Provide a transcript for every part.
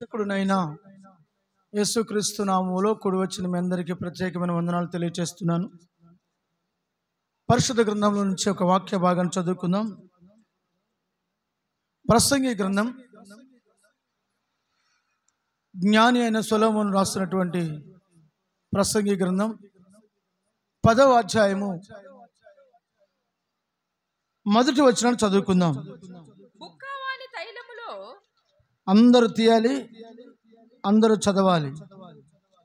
రక్షకుడునైన యేసుక్రీస్తు నామములో కూడి వచ్చిన మీ అందరికీ ప్రత్యేకమైన వందనాలు తెలియజేస్తున్నాను. పరిశుద్ధ గ్రంథంలో నుంచి ఒక వాక్య భాగాన్ని చదువుకుందాం. ప్రసంగి గ్రంథం జ్ఞాని అయిన సొలొమోను రాసినటువంటి ప్రసంగి గ్రంథం 10వ అధ్యాయము మొదటి వచనాన్ని చదువుకుందాం. అందరూ తీయాలి, అందరూ చదవాలి.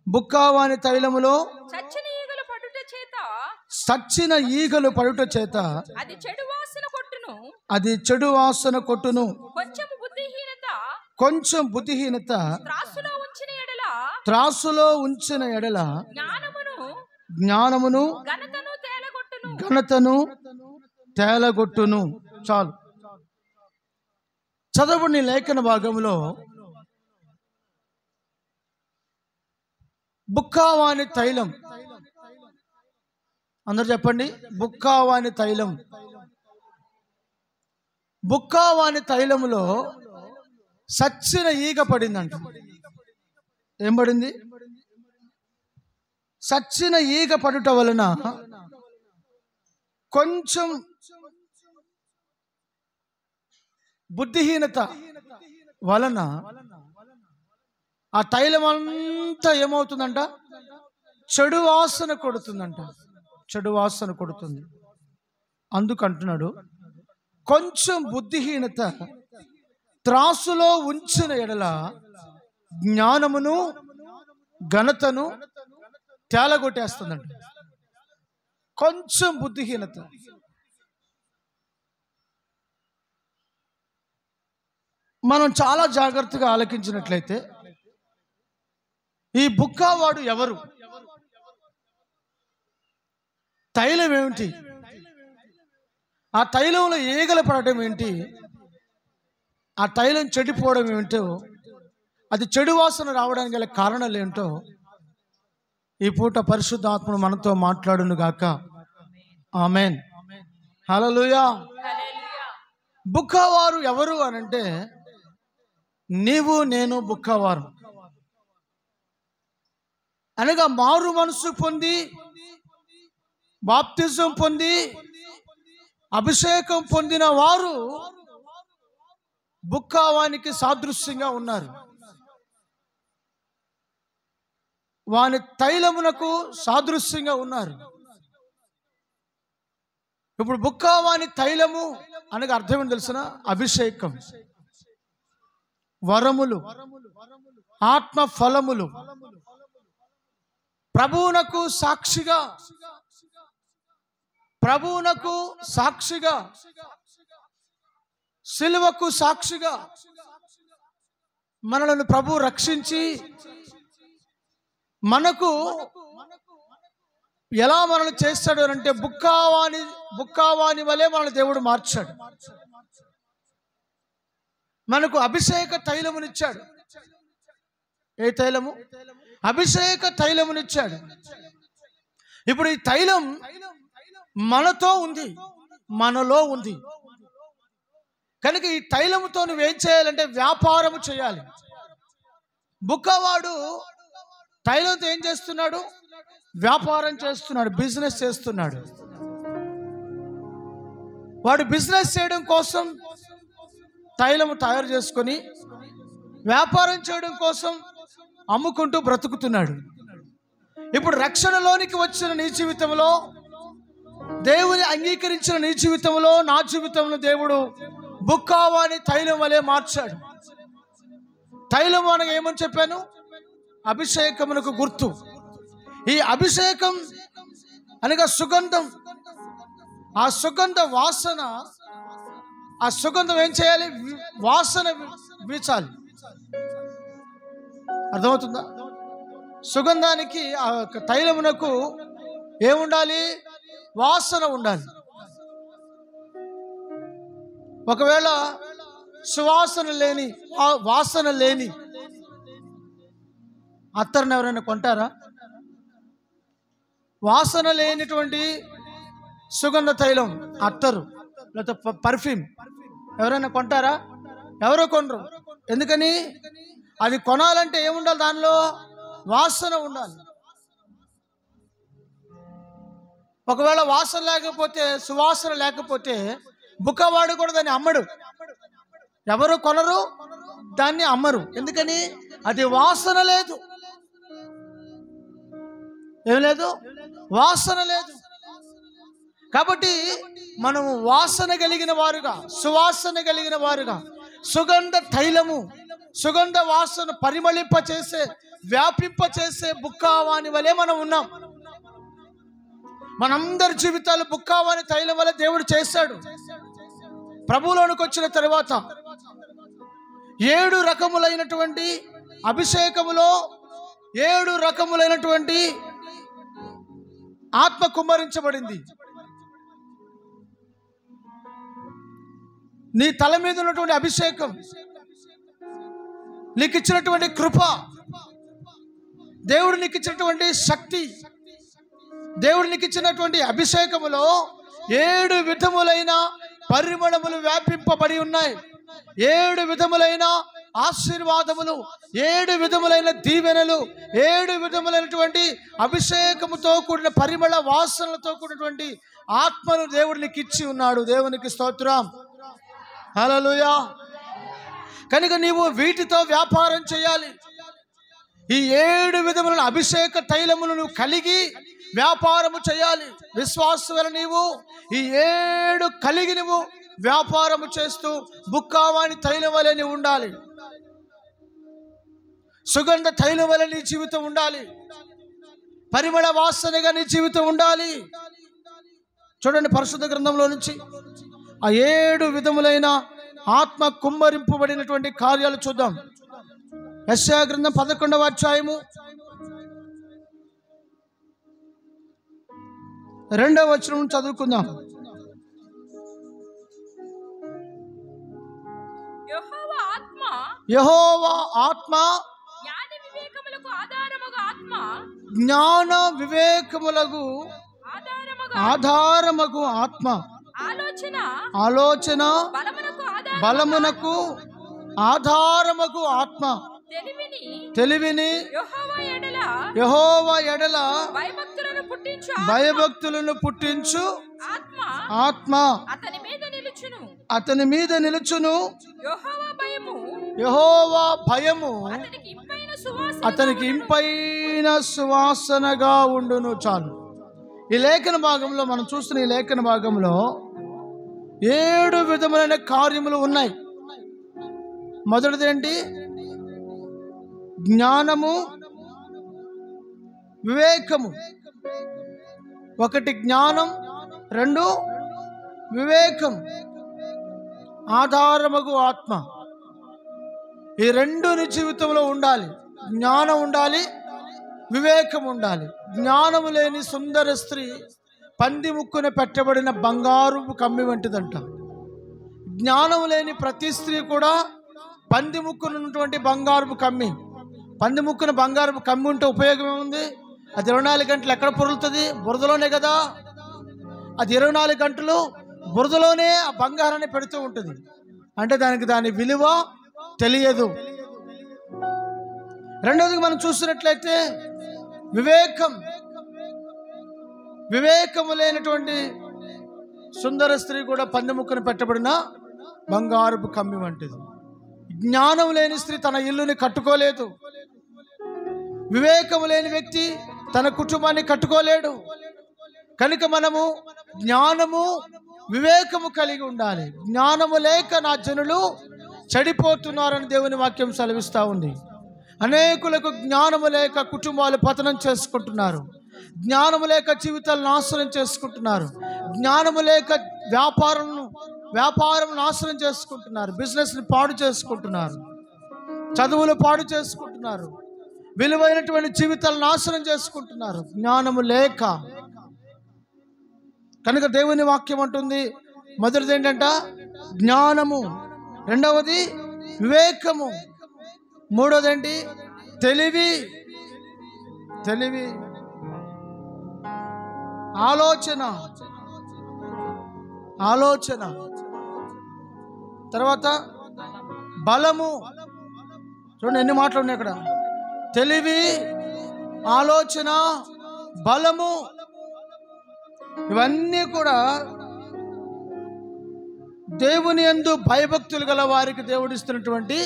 బుక్కావాని తైలములో సచ్చిన ఈగలు పడుట చేత అది చెడు వాసన కొట్టును. కొంచెం బుద్ధిహీనత త్రాసులో ఉంచిన ఎడల జ్ఞానమును ఘనతను తేలగొట్టును. చాలు. చదవని లేఖన భాగంలో బుక్కావాని తైలం, అందరు చెప్పండి, బుక్కావాని తైలం. బుక్కావాని తైలములో సచ్చిన ఈగ పడిందంట. ఏం పడింది? సచ్చిన ఈగ పడుట వలన కొంచెం బుద్ధిహీనత వలన ఆ తైలం అంతా ఏమవుతుందంట? చెడు వాసన కొడుతుందంట. చెడు వాసన కొడుతుంది. అందుకంటున్నాడు, కొంచెం బుద్ధిహీనత త్రాసులో ఉంచిన ఎడల జ్ఞానమును ఘనతను తేలగొట్టేస్తుందంట. కొంచెం బుద్ధిహీనత. మనం చాలా జాగ్రత్తగా ఆలకించినట్లయితే ఈ బుక్కావాడు ఎవరు? తైలం ఏమిటి? ఆ తైలంలో ఈగలు పడటం ఏంటి? ఆ తైలం చెడిపోవడం ఏమిటో, అది చెడు వాసన రావడానికి గల కారణాలు ఏంటో ఈ పూట పరిశుద్ధాత్మను మనతో మాట్లాడును గాక. ఆమెన్. హల్లెలూయా. బుక్కవారు ఎవరు అనంటే, నీవు నేను బుక్కవారు అనగా మారు మనసు పొంది బాప్తిజం పొంది అభిషేకం పొందిన వారు బుక్కావానికి సాదృశ్యంగా ఉన్నారు. వాని తైలమునకు సాదృశ్యంగా ఉన్నారు. ఇప్పుడు బుక్కావాని తైలము అనగా అర్థం ఏంటి తెలుసిన? అభిషేకం, వరములు, ఆత్మ ఫలములు, ప్రభువునకు సాక్షిగా, ప్రభువునకు సాక్షిగా, సిలువకు సాక్షిగా మనలను ప్రభు రక్షించి మనకు ఎలా మనల్ని చేస్తాడు అంటే బుక్కావాని వలె మనల్ని దేవుడు మార్చాడు. మనకు అభిషేక తైలమునిచ్చాడు. ఏ తైలము? అభిషేక తైలమునిచ్చాడు. ఇప్పుడు ఈ తైలం మనతో ఉంది, మనలో ఉంది. కనుక ఈ తైలముతో నువ్వేం చేయాలంటే వ్యాపారము చేయాలి. బుక్కవాడు తైలంతో ఏం చేస్తున్నాడు? వ్యాపారం చేస్తున్నాడు, బిజినెస్ చేస్తున్నాడు. వాడు బిజినెస్ చేయడం కోసం తైలము తయారు చేసుకొని వ్యాపారం చేయడం కోసం అమ్ముకుంటూ బ్రతుకుతున్నాడు. ఇప్పుడు రక్షణలోనికి వచ్చిన నీ జీవితంలో, దేవుని అంగీకరించిన నీ జీవితంలో, నా జీవితంలో దేవుడు బుక్కావాని తైలం వలె మార్చాడు. తైలం అనగా ఏమని చెప్పాను? అభిషేకమునకు గుర్తు. ఈ అభిషేకం అనగా సుగంధం. ఆ సుగంధ వాసన, ఆ సుగంధం ఏం చేయాలి? వాసన వీచాలి. అర్థమవుతుందా? సుగంధానికి, ఆ తైలమునకు ఏముండాలి? వాసన ఉండాలి. ఒకవేళ సువాసన లేని, వాసన లేని అత్తరుని ఎవరైనా కొంటారా? వాసన లేనిటువంటి సుగంధ తైలం, అత్తరు లేకపోతే పర్ఫ్యూమ్ ఎవరైనా కొంటారా? ఎవరో కొనరు. ఎందుకని? అది కొనాలంటే ఏముండాలి? దానిలో వాసన ఉండాలి. ఒకవేళ వాసన లేకపోతే, సువాసన లేకపోతే బుక్కవాడు కూడా దాన్ని అమ్మడు. ఎవరు కొనరు, దాన్ని అమ్మరు. ఎందుకని? అది వాసన లేదు. ఏం లేదు? వాసన లేదు. కాబట్టి మనము వాసన కలిగిన వారుగా, సువాసన కలిగిన వారుగా, సుగంధ తైలము, సుగంధ వాసన పరిమళింప చేసే, వ్యాపింప చేసే బుక్కావాని వలె మనం ఉన్నాం. మనందరి జీవితాలు బుక్కావాని తైలం వలె దేవుడు చేశాడు. ప్రభువులోనికి వచ్చిన తర్వాత 7 రకములైనటువంటి అభిషేకములో 7 రకములైనటువంటి ఆత్మ కుమ్మరించబడింది. నీ తల మీద ఉన్నటువంటి అభిషేకం, నీకు ఇచ్చినటువంటి కృప, దేవుడు నీకు ఇచ్చినటువంటి శక్తి, దేవుడు నీకు ఇచ్చినటువంటి అభిషేకములో 7 విధములైన పరిమళములు వ్యాపింపబడి ఉన్నాయి. 7 విధములైన ఆశీర్వాదములు, 7 విధములైన దీవెనలు, 7 విధములైనటువంటి అభిషేకముతో కూడిన పరిమళ వాసనలతో కూడినటువంటి ఆత్మను దేవుడు నీకు ఇచ్చి ఉన్నాడు. దేవునికి స్తోత్రం, హల్లెలూయా. కనుక నీవు వీటితో వ్యాపారం చేయాలి. ఈ 7 విధములైన అభిషేక తైలములు నువ్వు కలిగి వ్యాపారము చేయాలి. విశ్వాసం వల్ల నీవు ఈ 7 కలిగి నువ్వు వ్యాపారము చేస్తూ బుక్కావాని తైలం వలె నీవు ఉండాలి. సుగంధ తైలం వలె నీ జీవితం ఉండాలి. పరిమళ వాసనగా నీ జీవితం ఉండాలి. చూడండి, పరిశుద్ధ గ్రంథంలో నుంచి ఆ 7 విధములైన ఆత్మ కుమ్మరింపబడినటువంటి కార్యాలు చూద్దాం. యెషయా గ్రంథం 11వ అధ్యాయము 2వ వచనం చదువుకుందాం. యెహోవా ఆత్మ జ్ఞాన వివేకములకు ఆధారమగు ఆత్మ, ఆలోచన బలమునకు ఆధారమగు ఆత్మ, తెలివిని యెహోవా ఎడల భయభక్తులను పుట్టించు ఆత్మ అతని మీద నిలుచును. యెహోవా భయము అతనికి ఇంపైన సువాసనగా ఉండును. చాలు. ఈ లేఖన భాగంలో మనం చూస్తున్న ఈ లేఖన భాగంలో 7 విధములైన కార్యములు ఉన్నాయి. మొదటిది ఏంటి? జ్ఞానము, వివేకము. 1 జ్ఞానం, 2 వివేకం, ఆధారమగు ఆత్మ. ఈ 2 నీ జీవితంలో ఉండాలి. జ్ఞానం ఉండాలి, వివేకం ఉండాలి. జ్ఞానము లేని సుందర స్త్రీ పంది ముక్కున పెట్టబడిన బంగారు కమ్మి వంటిదంట. జ్ఞానం లేని ప్రతి స్త్రీ కూడా పంది ముక్కున ఉన్నటువంటి బంగారు కమ్మి. పంది ముక్కున బంగారు కమ్మి ఉంటే ఉపయోగం ఏముంది? అది 24 గంటలు ఎక్కడ పొరులుతుంది? బురదలోనే కదా. అది 24 గంటలు బురదలోనే ఆ బంగారాన్ని పెడుతూ ఉంటుంది. అంటే దానికి దాని విలువ తెలియదు. రెండవది మనం చూసినట్లయితే వివేకము లేనటువంటి సుందర స్త్రీ కూడా పంది ముక్కున పెట్టబడిన బంగారపు కమ్మి వంటిది. జ్ఞానం లేని స్త్రీ తన ఇల్లుని కట్టుకోలేదు. వివేకము లేని వ్యక్తి తన కుటుంబాన్ని కట్టుకోలేడు. కనుక మనము జ్ఞానము, వివేకము కలిగి ఉండాలి. జ్ఞానము లేక నా జనులు చెడిపోతున్నారని దేవుని వాక్యం సెలవిస్తూ ఉంది. అనేకులకు జ్ఞానము లేక కుటుంబాలు పతనం చేసుకుంటున్నారు. జ్ఞానము లేక జీవితాలు నాశనం చేసుకుంటున్నారు. జ్ఞానము లేక వ్యాపారం నాశనం చేసుకుంటున్నారు. బిజినెస్ని పాడు చేసుకుంటున్నారు. చదువులు పాడు చేసుకుంటున్నారు. విలువైనటువంటి జీవితాలు నాశనం చేసుకుంటున్నారు జ్ఞానము లేక. కనుక దేవుని వాక్యం అంటుంది, మొదటిది ఏంటంట? జ్ఞానము. రెండవది వివేకము. మూడవది ఏంటి? తెలివి. ఆలోచన. తర్వాత బలము. చూడండి ఎన్ని మాటలు ఉన్నాయి అక్కడ. తెలివి, ఆలోచన, బలము, ఇవన్నీ కూడా దేవుని యందు భయభక్తులు గల వారికి దేవుడు ఇస్తున్నటువంటి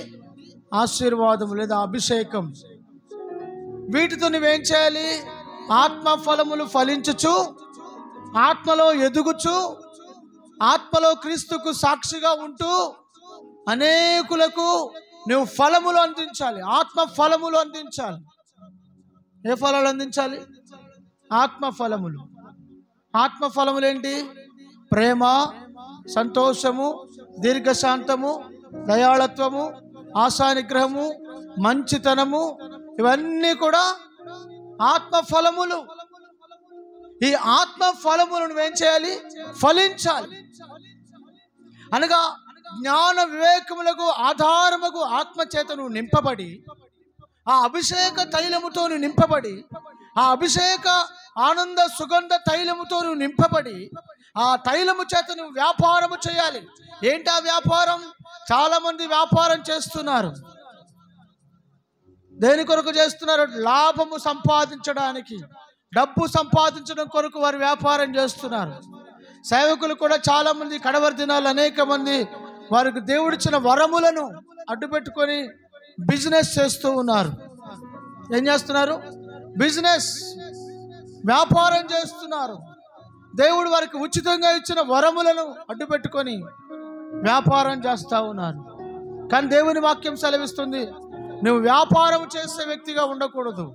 ఆశీర్వాదం లేదా అభిషేకం. వీటితో నువ్వేం చేయాలి? ఆత్మ ఫలములు ఫలించుచు, ఆత్మలో ఎదుగుచు, ఆత్మలో క్రీస్తుకు సాక్షిగా ఉంటూ అనేకులకు నువ్వు ఫలములు అందించాలి. ఆత్మ ఫలములు అందించాలి. ఏ ఫలాలు అందించాలి? ఆత్మ ఫలములు. ఆత్మ ఫలములు ఏంటి? ప్రేమ, సంతోషము, దీర్ఘశాంతము, దయాళత్వము, ఆశానిగ్రహము, మంచితనము, ఇవన్నీ కూడా ఆత్మ ఫలములు. ఈ ఆత్మ ఫలములను నువ్వేం చేయాలి? ఫలించాలి. అనగా జ్ఞాన వివేకములకు ఆధారముకు ఆత్మ చేత నువ్వు నింపబడి, ఆ అభిషేక తైలముతో నువ్వు నింపబడి, ఆ అభిషేక ఆనంద సుగంధ తైలముతో నువ్వు నింపబడి, ఆ తైలము చేత నువ్వు వ్యాపారము చేయాలి. ఏంటి ఆ వ్యాపారం? చాలా మంది వ్యాపారం చేస్తున్నారు. దేని కొరకు చేస్తున్నారు? లాభము సంపాదించడానికి, డబ్బు సంపాదించడం కొరకు వారు వ్యాపారం చేస్తున్నారు. సేవకులు కూడా చాలా మంది కడవరి దినాలు అనేక మంది వారికి దేవుడిచ్చిన వరములను అడ్డుపెట్టుకొని బిజినెస్ చేస్తూ ఉన్నారు. ఏం చేస్తున్నారు? బిజినెస్, వ్యాపారం చేస్తున్నారు. దేవుడు వారికి ఉచితంగా ఇచ్చిన వరములను అడ్డుపెట్టుకొని వ్యాపారం చేస్తూ ఉన్నారు. కానీ దేవుని వాక్యం సెలవిస్తుంది, నువ్వు వ్యాపారం చేసే వ్యక్తిగా ఉండకూడదు.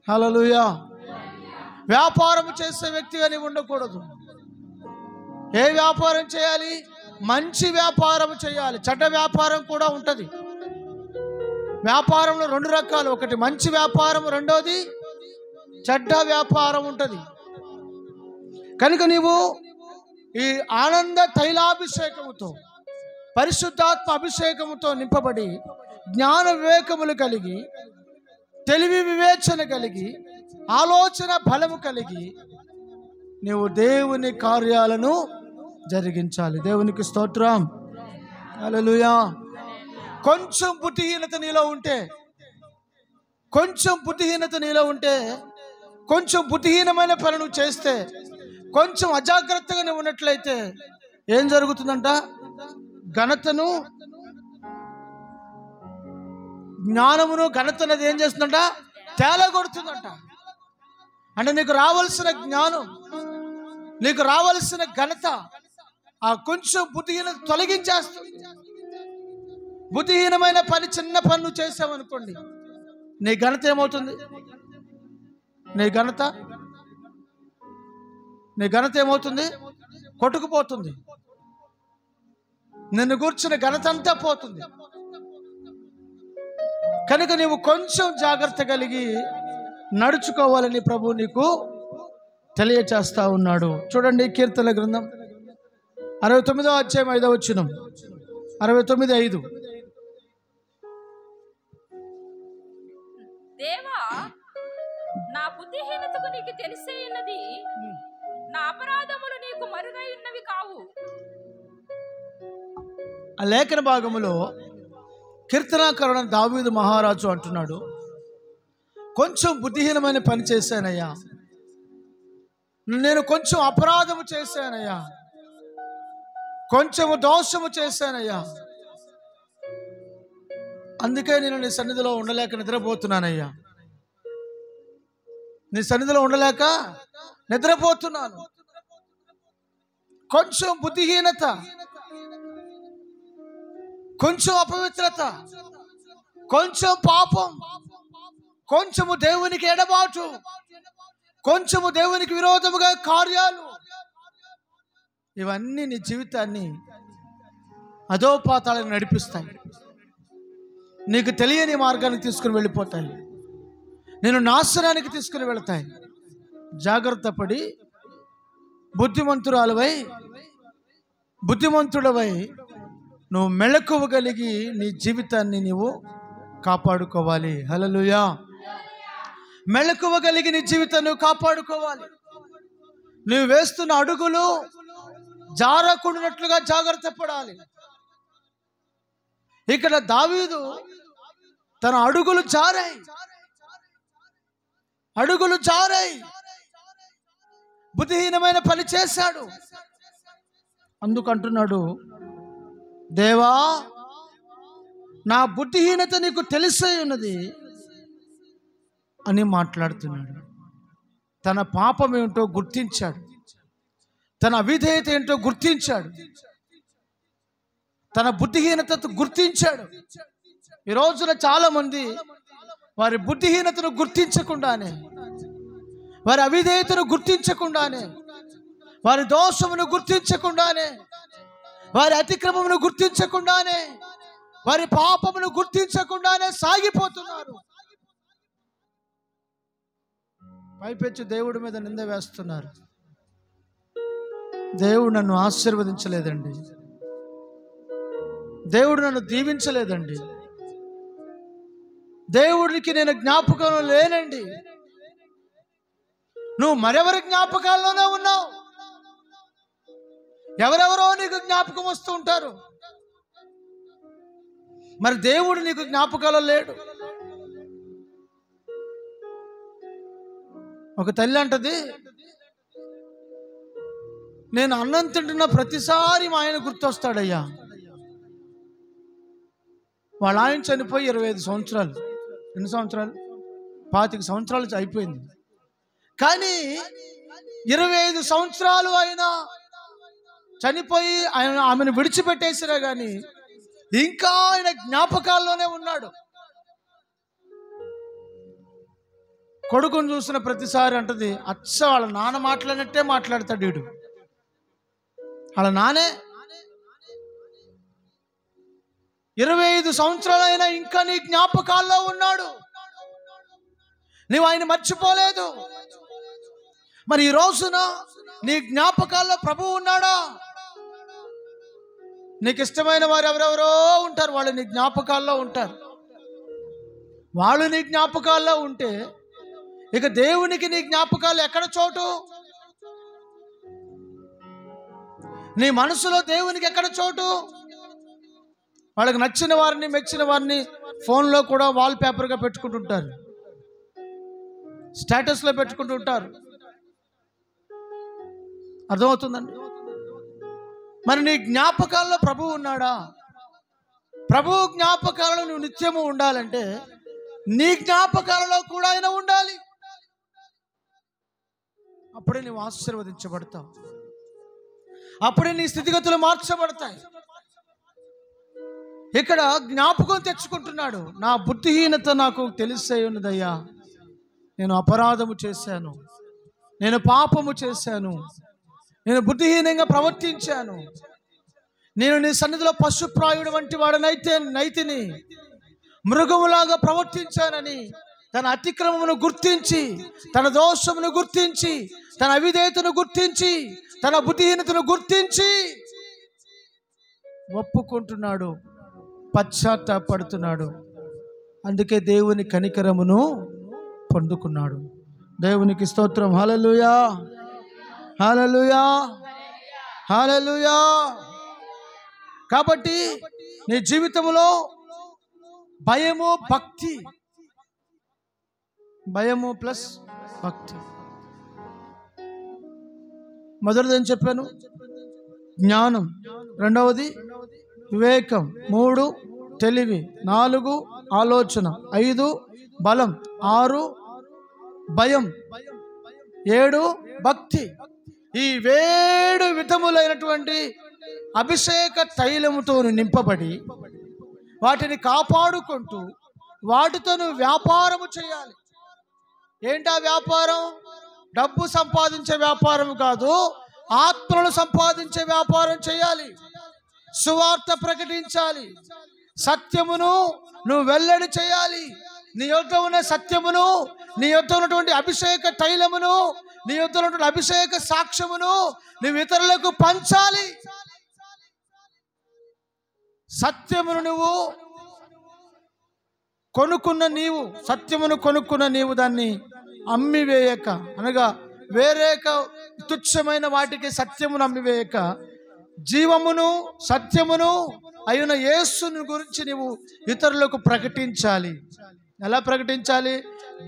హల్లెలూయా. వ్యాపారం చేసే వ్యక్తిగా నీవు ఉండకూడదు. ఏ వ్యాపారం చేయాలి? మంచి వ్యాపారం చేయాలి. చెడ్డ వ్యాపారం కూడా ఉంటుంది. వ్యాపారంలో రెండు రకాలు, ఒకటి మంచి వ్యాపారం, రెండోది చెడ్డ వ్యాపారం ఉంటుంది. కనుక నీవు ఈ ఆనంద తైలాభిషేకముతో, పరిశుద్ధాత్మ అభిషేకముతో నింపబడి, జ్ఞాన వివేకములు కలిగి, తెలివి వివేచన కలిగి, ఆలోచన బలము కలిగి నీవు దేవుని కార్యాలను జరిగించాలి. దేవునికి స్తోత్రం. హల్లెలూయా. కొంచెం బుద్ధిహీనత నీలో ఉంటే, కొంచెం బుద్ధిహీనమైన పని నువ్వు చేస్తే, కొంచెం అజాగ్రత్తగా నువ్వు ఉన్నట్లయితే ఏం జరుగుతుందంట? ఘనతను, జ్ఞానమును, ఘనత అనేది ఏం చేస్తుందంట? తేలగొడుతుందంట. అంటే నీకు రావాల్సిన జ్ఞానం, నీకు రావాల్సిన ఘనత ఆ కొంచెం బుద్ధిహీనత తొలగించేస్తుంది. బుద్ధిహీనమైన పని, చిన్న పని నువ్వు చేసావనుకోండి, నీ ఘనత ఏమవుతుంది? నీ ఘనత ఏమవుతుంది? కొట్టుకుపోతుంది. నిన్ను కూర్చున్న ఘనత అంతా పోతుంది. కనుక నీవు కొంచెం జాగ్రత్త కలిగి నడుచుకోవాలని ప్రభు నీకు తెలియచేస్తా ఉన్నాడు. చూడండి కీర్తన గ్రంథం 69వ అధ్యాయం 5వ వచనం. 69:5. దేవా, నా బుద్ధిహీనతకు నీకు తెలిసేయున్నది, నా అపరాధములు నీకు మరుగై ఉన్నవి కావు. ఆ లేఖన భాగములో కీర్తనాకారుడు దావీదు మహారాజు అంటున్నాడు, కొంచెం బుద్ధిహీనమైన పని చేశానయ్యా, నేను కొంచెం అపరాధము చేశానయ్యా, కొంచెము దోషము చేశానయ్యా, అందుకే నేను నీ సన్నిధిలో ఉండలేక నిద్రపోతున్నానయ్యా, నీ సన్నిధిలో ఉండలేక నిద్రపోతున్నాను. కొంచెం బుద్ధిహీనత, కొంచెం అపవిత్రత, కొంచెం పాపం, కొంచెము దేవునికి ఎడబాటు, కొంచెము దేవునికి విరోధముగా కార్యాలు, ఇవన్నీ నీ జీవితాన్ని అధోపాతాలకు నడిపిస్తాయి. నీకు తెలియని మార్గానికి తీసుకుని వెళ్ళిపోతాయి. నేను నాశనానికి తీసుకుని వెళతాయి. జాగ్రత్త పడి బుద్ధిమంతుడవై నువ్వు మెళకువగలిగి నీ జీవితాన్ని నీవు కాపాడుకోవాలి. హల్లెలూయా. మెళకువగలిగి నీ జీవితాన్ని నువ్వు కాపాడుకోవాలి. నువ్వు వేస్తున్న అడుగులు జారకుండానట్లుగా జాగ్రత్త పడాలి. ఇక్కడ దావీదు తన అడుగులు జారాయి, బుద్ధిహీనమైన పని చేశాడు. అందుకంటున్నాడు, దేవా నా బుద్ధిహీనత నీకు తెలిసే ఉన్నది అని మాట్లాడుతున్నాడు. తన పాపం ఏంటో గుర్తించాడు, తన అవిధేయత ఏంటో గుర్తించాడు, తన బుద్ధిహీనత గుర్తించాడు. ఈ రోజున చాలా మంది వారి బుద్ధిహీనతను గుర్తించకుండానే, వారి అవిధేయతను గుర్తించకుండానే, వారి దోషమును గుర్తించకుండానే, వారి అతిక్రమమును గుర్తించకుండానే, వారి పాపమును గుర్తించకుండానే సాగిపోతున్నారు. పైపెచ్చు దేవుడి మీద నింద వేస్తున్నారు. దేవుడు నన్ను ఆశీర్వదించలేదండి, దేవుడు నన్ను దీవించలేదండి, దేవుడికి నేను జ్ఞాపకం లేనండి. నువ్వు మరెవరి జ్ఞాపకాల్లోనే ఉన్నావు. ఎవరెవరో నీకు జ్ఞాపకం వస్తూ ఉంటారు, మరి దేవుడు నీకు జ్ఞాపకాలు లేడు. ఒక తల్లి అంటది, నేను అన్నం తింటున్న ప్రతిసారి మా ఆయన గుర్తొస్తాడయ్యా. వాళ్ళ ఆయన చనిపోయి 25 సంవత్సరాలు, ఎన్ని సంవత్సరాలు, 25 సంవత్సరాలు అయిపోయింది. కానీ 25 సంవత్సరాలు అయినా చనిపోయి ఆమెను విడిచిపెట్టేసినా కానీ ఇంకా ఆయన జ్ఞాపకాల్లోనే ఉన్నాడు. కొడుకును చూసిన ప్రతిసారి అంటది, అచ్చ వాళ్ళ నాన్న మాట్లాడినట్టే మాట్లాడతాడు వీడు, వాళ్ళ నానే. 25 సంవత్సరాలైనా ఇంకా నీ జ్ఞాపకాల్లో ఉన్నాడు, నీవు ఆయన మర్చిపోలేదు. మరి ఈ రోజున నీ జ్ఞాపకాల్లో ప్రభువు ఉన్నాడా? నీకు ఇష్టమైన వారు ఎవరెవరో ఉంటారు, వాళ్ళు నీ జ్ఞాపకాల్లో ఉంటారు. వాళ్ళు నీ జ్ఞాపకాల్లో ఉంటే ఇక దేవునికి నీ జ్ఞాపకాలు ఎక్కడ చోటు? నీ మనసులో దేవునికి ఎక్కడ చోటు? వాళ్ళకి నచ్చిన వారిని, మెచ్చిన వారిని ఫోన్లో కూడా వాల్ పేపర్గా పెట్టుకుంటుంటారు, స్టేటస్లో పెట్టుకుంటుంటారు. అర్థమవుతుందండి? మరి నీ జ్ఞాపకాల్లో ప్రభువు ఉన్నాడా? ప్రభువు జ్ఞాపకాలలో నువ్వు నిత్యము ఉండాలంటే నీ జ్ఞాపకాలలో కూడా ఆయన ఉండాలి. అప్పుడే నువ్వు ఆశీర్వదించబడతావు, అప్పుడే నీ స్థితిగతులు మార్చబడతాయి. ఇక్కడ జ్ఞాపకం తెచ్చుకుంటున్నాడు, నా బుద్ధిహీనత నాకు తెలిసే ఉన్నదయ్యా, నేను అపరాధము చేశాను, నేను పాపము చేశాను, నేను బుద్ధిహీనంగా ప్రవర్తించాను, నేను నీ సన్నిధిలో పశుప్రాయుడు వంటి వాడనైతిని, మృగములాగా ప్రవర్తించానని తన అతిక్రమమును గుర్తించి, తన దోషమును గుర్తించి, తన అవిధేయతను గుర్తించి, తన బుద్ధిహీనతను గుర్తించి ఒప్పుకుంటున్నాడు, పశ్చాత్తాపడుతున్నాడు. అందుకే దేవుని కనికరమును పొందుకున్నాడు. దేవునికి స్తోత్రం. హల్లెలూయా, హల్లెలూయా, హల్లెలూయా. కాబట్టి నీ జీవితంలో భయము, భక్తి, భయము ప్లస్ భక్తి. మొదటిది ఏం చెప్పాను? జ్ఞానం. రెండవది వివేకం. 3 తెలివి. 4 ఆలోచన. 5 బలం. 6 భయం. 7 భక్తి. ఈ 7 విధములైనటువంటి అభిషేక తైలముతో నింపబడి వాటిని కాపాడుకుంటూ వాటితో వ్యాపారము చేయాలి. ఏంటా వ్యాపారం? డబ్బు సంపాదించే వ్యాపారం కాదు, ఆత్మలను సంపాదించే వ్యాపారం చేయాలి. సువార్త ప్రకటించాలి, సత్యమును నువ్వు వెల్లడి చేయాలి. నీ యొద్ద ఉన్న సత్యమును, నీ యొద్ద ఉన్నటువంటి అభిషేక తైలమును, నీ యొద్ద ఉన్నటువంటి అభిషేక సాక్ష్యమును నువ్వు ఇతరులకు పంచాలి. సత్యమును నువ్వు కొనుక్కున్న నీవు, సత్యమును కొనుక్కున్న నీవు దాన్ని అమ్మివేయక, అనగా వేరే తుచ్చమైన వాటికి సత్యమును అమ్మివేయక, జీవమును, సత్యమును, అయిన యేసుని గురించి నీవు ఇతరులకు ప్రకటించాలి. ఎలా ప్రకటించాలి?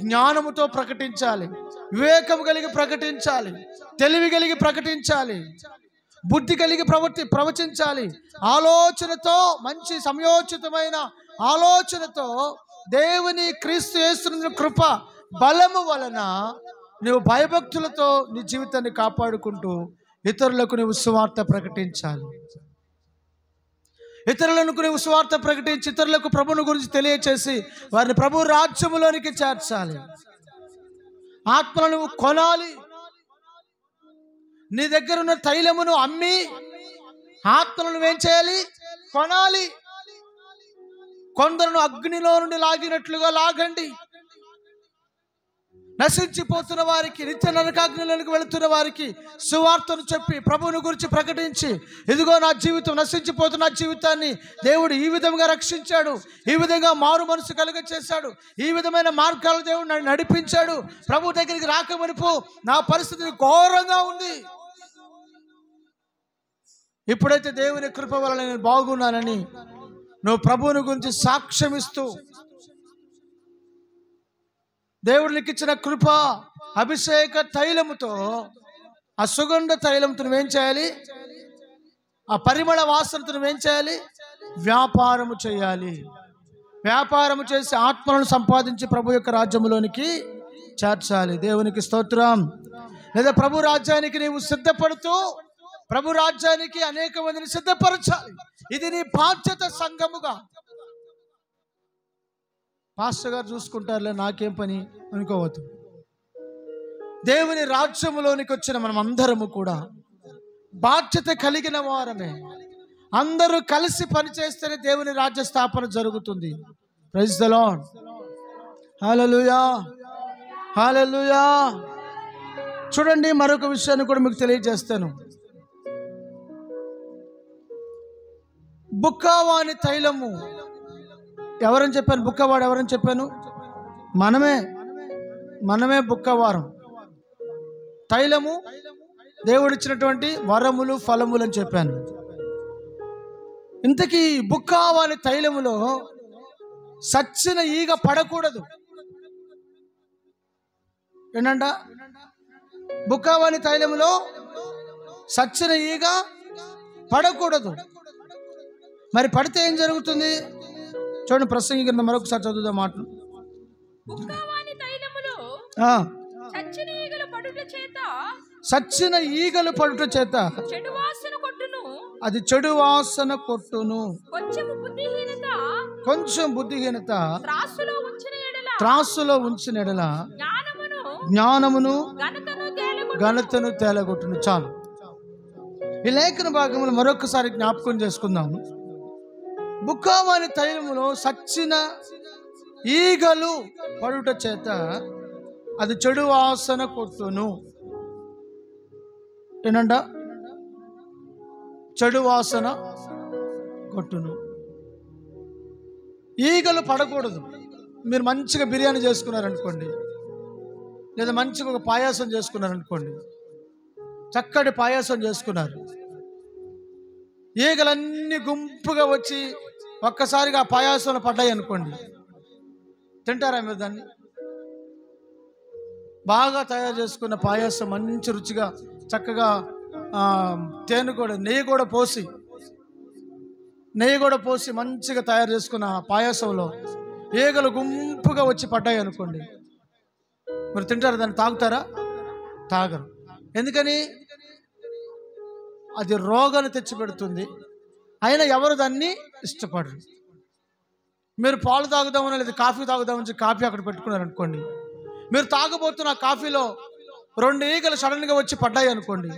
జ్ఞానముతో ప్రకటించాలి, వివేకం కలిగి ప్రకటించాలి, తెలివి కలిగి ప్రకటించాలి, బుద్ధి కలిగి ప్రవచించాలి. ఆలోచనతో, మంచి సమయోచితమైన ఆలోచనతో దేవుని క్రీస్తు యేసుని కృప బలము వలన నువ్వు భయభక్తులతో నీ జీవితాన్ని కాపాడుకుంటూ ఇతరులకు నువ్వు సువార్త ప్రకటించాలి. ఇతరులకు నువ్వు సువార్త ప్రకటించి ఇతరులకు ప్రభువుని గురించి తెలియచేసి వారిని ప్రభు రాజ్యములోనికి చేర్చాలి. ఆత్మలను నువ్వు కొనాలి. నీ దగ్గర ఉన్న తైలమును అమ్మి ఆత్మలను నువ్వేం చేయాలి? కొనాలి. కొందరును అగ్నిలో నుండి లాగినట్లుగా లాగండి. నశించిపోతున్న వారికి, నిత్య నరకాగ్నిలోనికి వెళుతున్న వారికి సువార్తను చెప్పి ప్రభువుని గురించి ప్రకటించి, ఇదిగో నా జీవితం, నశించిపోతున్న నా జీవితాన్ని దేవుడు ఈ విధంగా రక్షించాడు, ఈ విధంగా మారు మనసు కలుగ చేశాడు, ఈ విధమైన మార్గాలు దేవుడు నన్ను నడిపించాడు, ప్రభు దగ్గరికి రాకమనిపో నా పరిస్థితి ఘోరంగా ఉంది, ఇప్పుడైతే దేవుని కృప వలన నేను బాగున్నానని నువ్వు ప్రభువుని గురించి సాక్ష్యమిస్తూ దేవుడు నీకు ఇచ్చిన కృప అభిషేక తైలముతో, ఆ సుగంధ తైలంతో నువ్వేం చేయాలి? ఆ పరిమళ వాసనతో నువ్వేం చేయాలి? వ్యాపారము చేయాలి. వ్యాపారము చేసి ఆత్మలను సంపాదించి ప్రభు యొక్క రాజ్యములోనికి చేర్చాలి. దేవునికి స్తోత్రం. లేదా ప్రభు రాజ్యానికి నీవు సిద్ధపడుతూ ప్రభు రాజ్యానికి అనేక మందిని సిద్ధపరచాలి. ఇది నీ బాధ్యత. సంఘముగా పాస్టర్ గారు చూసుకుంటారులే, నాకేం పని అనుకోవద్దు. దేవుని రాజ్యములోనికి వచ్చిన మనం అందరము కూడా బాధ్యత కలిగిన వారమే. అందరూ కలిసి పనిచేస్తేనే దేవుని రాజ్య స్థాపన జరుగుతుంది. Praise the lord. Hallelujah, hallelujah. చూడండి, మరొక విషయాన్ని కూడా మీకు తెలియజేస్తాను. బుక్కవాని తైలము ఎవరని చెప్పాను? బుక్కవాడు ఎవరని చెప్పాను? మనమే బుక్కవారం. తైలము దేవుడిచ్చినటువంటి వరములు, ఫలములు అని చెప్పాను. ఇంతకీ బుక్కవాని తైలములో సచ్చిన ఈగ పడకూడదు. ఏంటంట? బుక్కవాని తైలములో సచ్చిన ఈగ పడకూడదు. మరి పడితే ఏం జరుగుతుంది? చూడండి, ప్రసంగి కింద మరొకసారి చదువుదాం మాటలు. సచ్చిన ఈగలు పడుట చేత అది చెడు వాసన కొట్టును. కొంచెం బుద్ధిహీనత త్రాసులో ఉంచిన ఎడల జ్ఞానమును ఘనతను తేలగొట్టును. చాలు. ఈ లేఖన భాగములు మరొకసారి జ్ఞాపకం చేసుకుందాం. బుక్కవాని తైలములో సచ్చిన ఈగలు పడుట చేత అది చెడు వాసన కొట్టును. ఏంటంట? చెడు వాసన కొట్టును. ఈగలు పడకూడదు. మీరు మంచిగా బిర్యానీ చేసుకున్నారనుకోండి, లేదా మంచిగా ఒక పాయాసం చేసుకున్నారనుకోండి, చక్కటి పాయాసం చేసుకున్నారు, ఈగలన్నీ గుంపుగా వచ్చి ఒక్కసారిగా ఆ పాయాసంలో పడ్డాయి అనుకోండి, తింటారా మీరు దాన్ని? బాగా తయారు చేసుకున్న పాయాసం మంచి రుచిగా చక్కగా తేనె కూడా నెయ్యి కూడా పోసి మంచిగా తయారు చేసుకున్న పాయాసంలో ఈగలు గుంపుగా వచ్చి పడ్డాయి అనుకోండి, మరి తింటారా దాన్ని? తాగుతారా? తాగరు. ఎందుకని? అది రోగాన్ని తెచ్చిపెడుతుంది. అయినా ఎవరు దాన్ని ఇష్టపడరు. మీరు పాలు తాగుదామని లేదా కాఫీ తాగుదామని కాఫీ అక్కడ పెట్టుకున్నారనుకోండి, మీరు తాగబోతున్న కాఫీలో 2 ఈగలు సడన్గా వచ్చి పడ్డాయి అనుకోండి,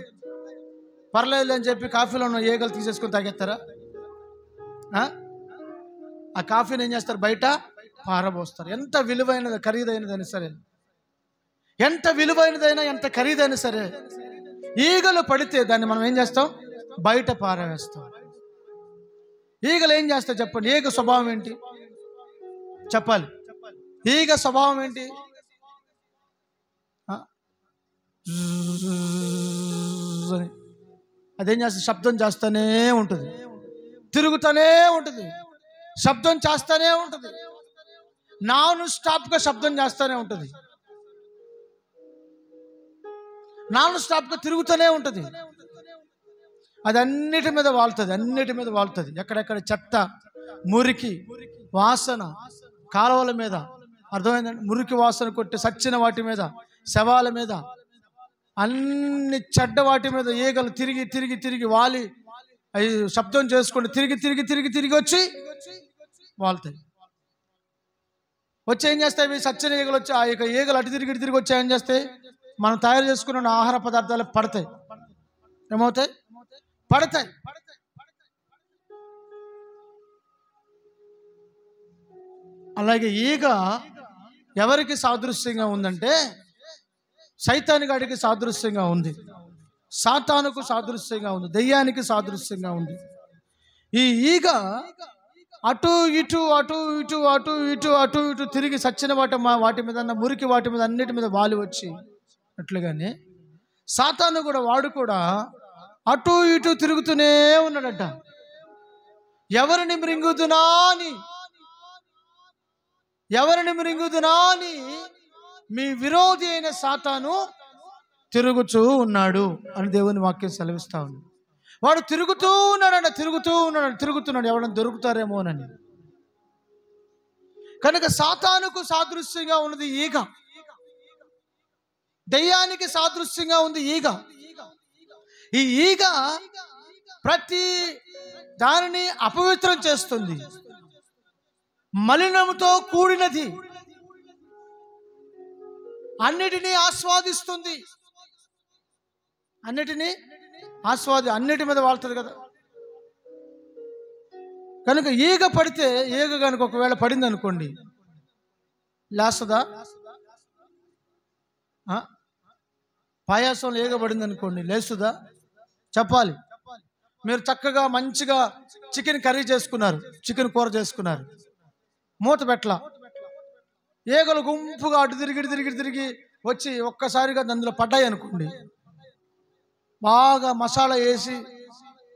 పర్లేదు అని చెప్పి కాఫీలో ఉన్న ఈగలు తీసేసుకొని తాగేస్తారా? ఆ కాఫీని ఏం చేస్తారు? బయట పారబోస్తారు. ఎంత విలువైనది, ఖరీదైనదైనా సరే, ఎంత విలువైనదైనా, ఎంత ఖరీదైనా సరే, ఈగలు పడితే దాన్ని మనం ఏం చేస్తాం? బయట పారవేస్తాం. ఈగలు ఏం చేస్తాయి చెప్పండి? ఈగ స్వభావం ఏంటి చెప్పాలి? ఈగ స్వభావం ఏంటి? అదేం చేస్తుంది? శబ్దం చేస్తూనే ఉంటుంది. తిరుగుతూనే ఉంటుంది, శబ్దం చేస్తూనే ఉంటుంది, నాన్ స్టాప్గా శబ్దం చేస్తూనే ఉంటుంది, నాన్ స్టాప్గా తిరుగుతూనే ఉంటుంది. అది అన్నిటి మీద వాళ్తుంది, అన్నిటి మీద వాళ్తుంది. ఎక్కడెక్కడ చెత్త, మురికి వాసన, కాలువల మీద, అర్థమైందండి, మురికి వాసన కొట్టి సచ్చిన వాటి మీద, శవాల మీద, అన్ని చెడ్డ వాటి మీద ఈగలు తిరిగి తిరిగి తిరిగి వాలి అవి శబ్దం చేసుకుంటూ తిరిగి తిరిగి తిరిగి తిరిగి వచ్చి వాళ్తాయి. వచ్చి ఏం చేస్తాయి? సచ్చిన ఈగలు వచ్చి ఆ యొక్క ఈగలు అటు తిరిగి తిరిగి వచ్చి ఏం చేస్తాయి? మనం తయారు చేసుకున్న ఆహార పదార్థాలు పడతాయి. ఏమవుతాయి? పడతాయి. అలాగే ఈగ ఎవరికి సాదృశ్యంగా ఉందంటే సైతాను గాడికి సాదృశ్యంగా ఉంది, సాతానుకు సాదృశ్యంగా ఉంది, దెయ్యానికి సాదృశ్యంగా ఉంది. ఈ ఈగ అటు ఇటు అటు ఇటు అటు ఇటు అటు ఇటు తిరిగి సచ్చిన వాటి మీద, మురికి వాటి మీద, అన్నిటి మీద వాలి వచ్చి అట్లుగానే సాతాను కూడా, వాడు కూడా అటు ఇటు తిరుగుతూనే ఉన్నాడట. ఎవరిని మృంగుదునా అని మీ విరోధి అయిన సాతాను తిరుగుతూ ఉన్నాడు అని దేవుని వాక్యం సెలవిస్తా ఉంది. వాడు తిరుగుతున్నాడు ఎవరైనా దొరుకుతారేమోనని. కనుక సాతానుకు సాదృశ్యంగా ఉన్నది ఈగ, దయ్యానికి సాదృశ్యంగా ఉంది ఈగ. ఈ ఈగ ప్రతి దానిని అపవిత్రం చేస్తుంది, మలినముతో కూడినది, అన్నిటినీ ఆస్వాదిస్తుంది, అన్నిటి మీద వాళ్తుంది కదా. కనుక ఈగ పడితే, ఈగ కనుక ఒకవేళ పడింది అనుకోండి, లేస్తుందా? పాయాసంలో ఈగ పడింది అనుకోండి, లేస్తుందా? చెప్పాలి. మీరు చక్కగా మంచిగా చికెన్ కర్రీ చేసుకున్నారు, చికెన్ కూర చేసుకున్నారు, మూత పెట్టలా, ఈగలు గుంపుగా అటు తిరిగి తిరిగి తిరిగి వచ్చి ఒక్కసారిగా అందులో పడ్డాయి అనుకోండి, బాగా మసాలా వేసి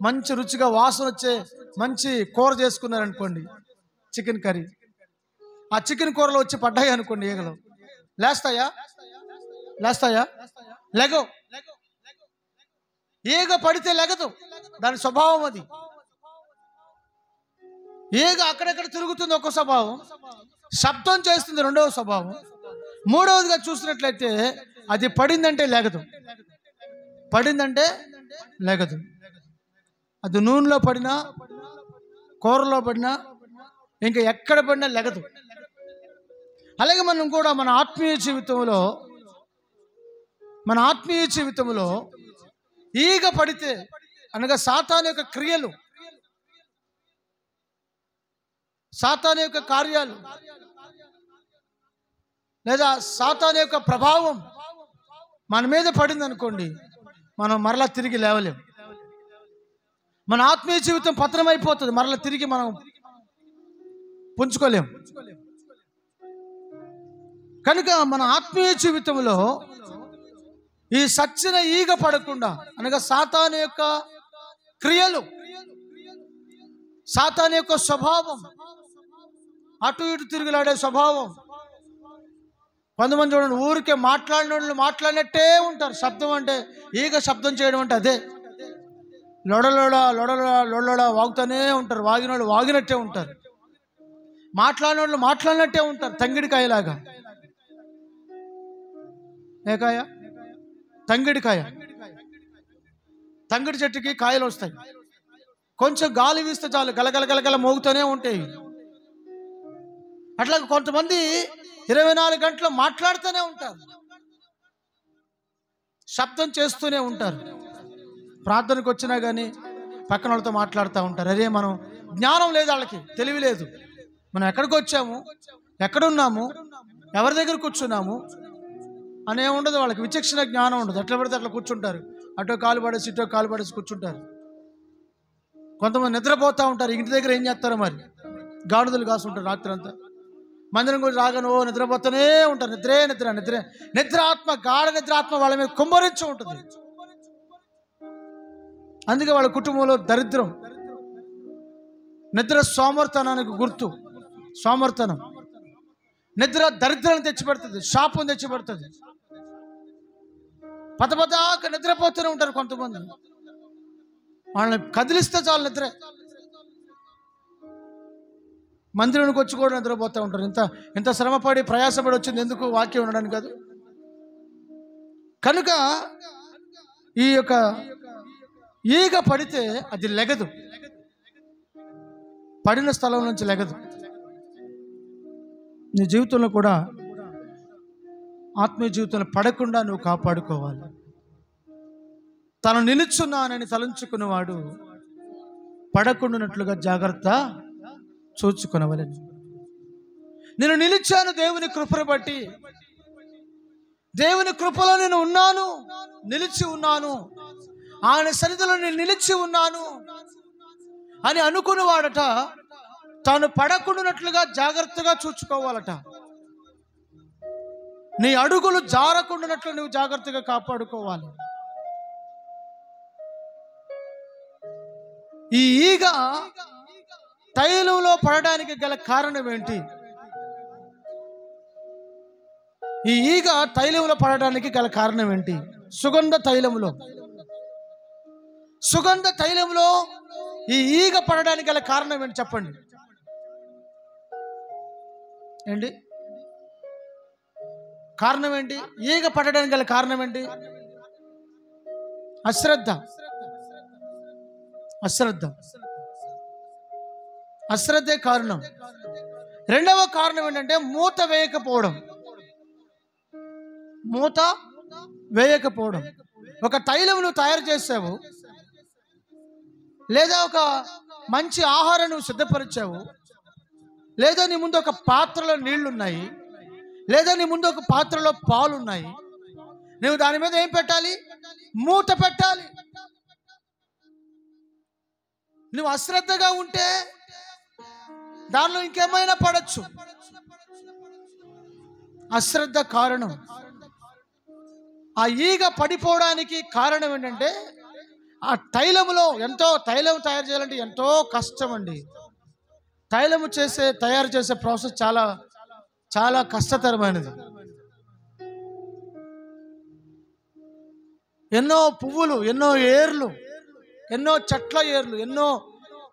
మంచి రుచిగా వాసన వచ్చే మంచి కూర చేసుకున్నారనుకోండి, చికెన్ కర్రీ, ఆ చికెన్ కూరలో వచ్చి పడ్డాయి అనుకోండి ఈగలు, లేస్తాయా? లెగవు. ఈగ పడితే లెగదు, దాని స్వభావం అది. ఈగ అక్కడెక్కడ తిరుగుతుంది ఒక స్వభావం, శబ్దం చేస్తుంది రెండవ స్వభావం, మూడవదిగా చూసినట్లయితే అది పడిందంటే లెగదు. అది నూనెలో పడినా, కూరలో పడినా, ఇంకా ఎక్కడ పడినా లెగదు. అలాగే మనం కూడా మన ఆత్మీయ జీవితంలో ఈగ పడితే, అనగా సాతాను యొక్క క్రియలు, సాతాను యొక్క కార్యాలు, లేదా సాతాను యొక్క ప్రభావం మన మీద పడింది అనుకోండి, మనం మరలా తిరిగి లేవలేం. మన ఆత్మీయ జీవితం పతనమైపోతుంది, మరలా తిరిగి మనం పుంజుకోలేం. కనుక మన ఆత్మీయ జీవితంలో ఈ సచ్చిన ఈగ పడకుండా, అనగా సాతాను యొక్క క్రియలు, సాతాను యొక్క స్వభావం, అటు ఇటు తిరుగులాడే స్వభావం. కొంతమంది చూడండి, ఊరికే మాట్లాడినట్టే ఉంటారు. శబ్దం అంటే, ఈగ శబ్దం చేయడం అంటే అదే. లొడలోడ వాగుతూనే ఉంటారు, వాగినోళ్ళు వాగినట్టే ఉంటారు, మాట్లాడినోళ్ళు మాట్లాడినట్టే ఉంటారు, తంగిడికాయలాగా. ఏ కాయ? తంగిడికాయ. తంగిడి చెట్టుకి కాయలు వస్తాయి, కొంచెం గాలి వీస్తే చాలు గలగల మోగుతూనే ఉంటాయి. అట్లా కొంతమంది 24 గంటలు మాట్లాడుతూనే ఉంటారు, శబ్దం చేస్తూనే ఉంటారు. ప్రార్థనకు వచ్చినా కానీ పక్కన వాళ్ళతో మాట్లాడుతూ ఉంటారు. అదే మనం జ్ఞానం లేదు, వాళ్ళకి తెలివి లేదు. మనం ఎక్కడికి వచ్చాము, ఎక్కడున్నాము, ఎవరి దగ్గర కూర్చున్నాము అనే ఉండదు వాళ్ళకి, విచక్షణ జ్ఞానం ఉండదు. ఎట్లా పడితే అట్లా కూర్చుంటారు, అటో కాలు పడేసి ఇటో కాలు పడేసి కూర్చుంటారు. కొంతమంది నిద్రపోతూ ఉంటారు, ఇంటి దగ్గర ఏం చేస్తారో మరి, గాడిదలు కాసుంటారు రాత్రి అంతా. మందిరం కూడా రాగానే నిద్రపోతూనే ఉంటారు, నిద్ర ఆత్మ, గాఢ నిద్ర ఆత్మ వాళ్ళ మీద కుమ్మరించి ఉంటుంది. అందుకే వాళ్ళ కుటుంబంలో దరిద్రం, నిద్ర సోమర్తనానికి గుర్తు. సోమర్తనం. నిద్ర దరిద్రాన్ని తెచ్చిపెడుతుంది, శాపం తెచ్చిపెడుతుంది. పదపదాక నిద్రపోతూనే ఉంటారు కొంతమంది. వాళ్ళని కదిలిస్తే చాలు నిద్ర. మందిరానికి వచ్చి కూడా నిద్రపోతూ ఉంటారు. ఇంత శ్రమపడి ప్రయాసపడి వచ్చింది ఎందుకు? వాక్యం ఉండడానికి కాదు. కనుక ఈ యొక్క ఈగ పడితే అది లెగదు, పడిన స్థలం నుంచి లెగదు. నీ జీవితంలో కూడా ఆత్మీయ జీవితంలో పడకుండా నువ్వు కాపాడుకోవాలి. తను నిలుచున్నానని తలంచుకున్నవాడు పడకుండానట్లుగా జాగ్రత్త చూచుకునవలెను. నేను నిలిచాను దేవుని కృపను బట్టి. దేవుని కృపలో నేను ఉన్నాను, నిలిచి ఉన్నాను, ఆయన సన్నిధిలో నేను నిలిచి ఉన్నాను అని అనుకున్నవాడట తాను పడకుండానట్లుగా జాగ్రత్తగా చూచుకోవాలట. నీ అడుగులు జారకుండానట్లు నువ్వు జాగ్రత్తగా కాపాడుకోవాలి. ఈ ఈగ తైలంలో పడడానికి గల కారణం ఏంటి? ఈ ఈగ తైలంలో పడడానికి గల కారణం ఏంటి? సుగంధ తైలంలో ఈ ఈగ పడడానికి గల కారణం ఏంటి చెప్పండి. ఏంటి కారణం? ఏంటి ఈగ పడడానికి గల కారణం ఏంటి? అశ్రద్ధే కారణం. రెండవ కారణం ఏంటంటే మూత వేయకపోవడం. ఒక తైలం నువ్వు తయారు చేసావు, లేదా ఒక మంచి ఆహారం నువ్వు సిద్ధపరిచావు, లేదా నీ ముందు ఒక పాత్రలో నీళ్లున్నాయి, లేదా నీ ముందు ఒక పాత్రలో పాలున్నాయి. నువ్వు దాని మీద ఏం పెట్టాలి? మూత పెట్టాలి. నువ్వు అశ్రద్ధగా ఉంటే దానిలో ఇంకేమైనా పడచ్చు. అశ్రద్ధ కారణం. ఆ ఈగ పడిపోవడానికి కారణం ఏంటంటే ఆ తైలములో తైలం తయారు చేయాలంటే ఎంతో కష్టం అండి. తయారు చేసే ప్రాసెస్ చాలా చాలా కష్టతరమైనది. ఎన్నో పువ్వులు, ఎన్నో ఏర్లు, ఎన్నో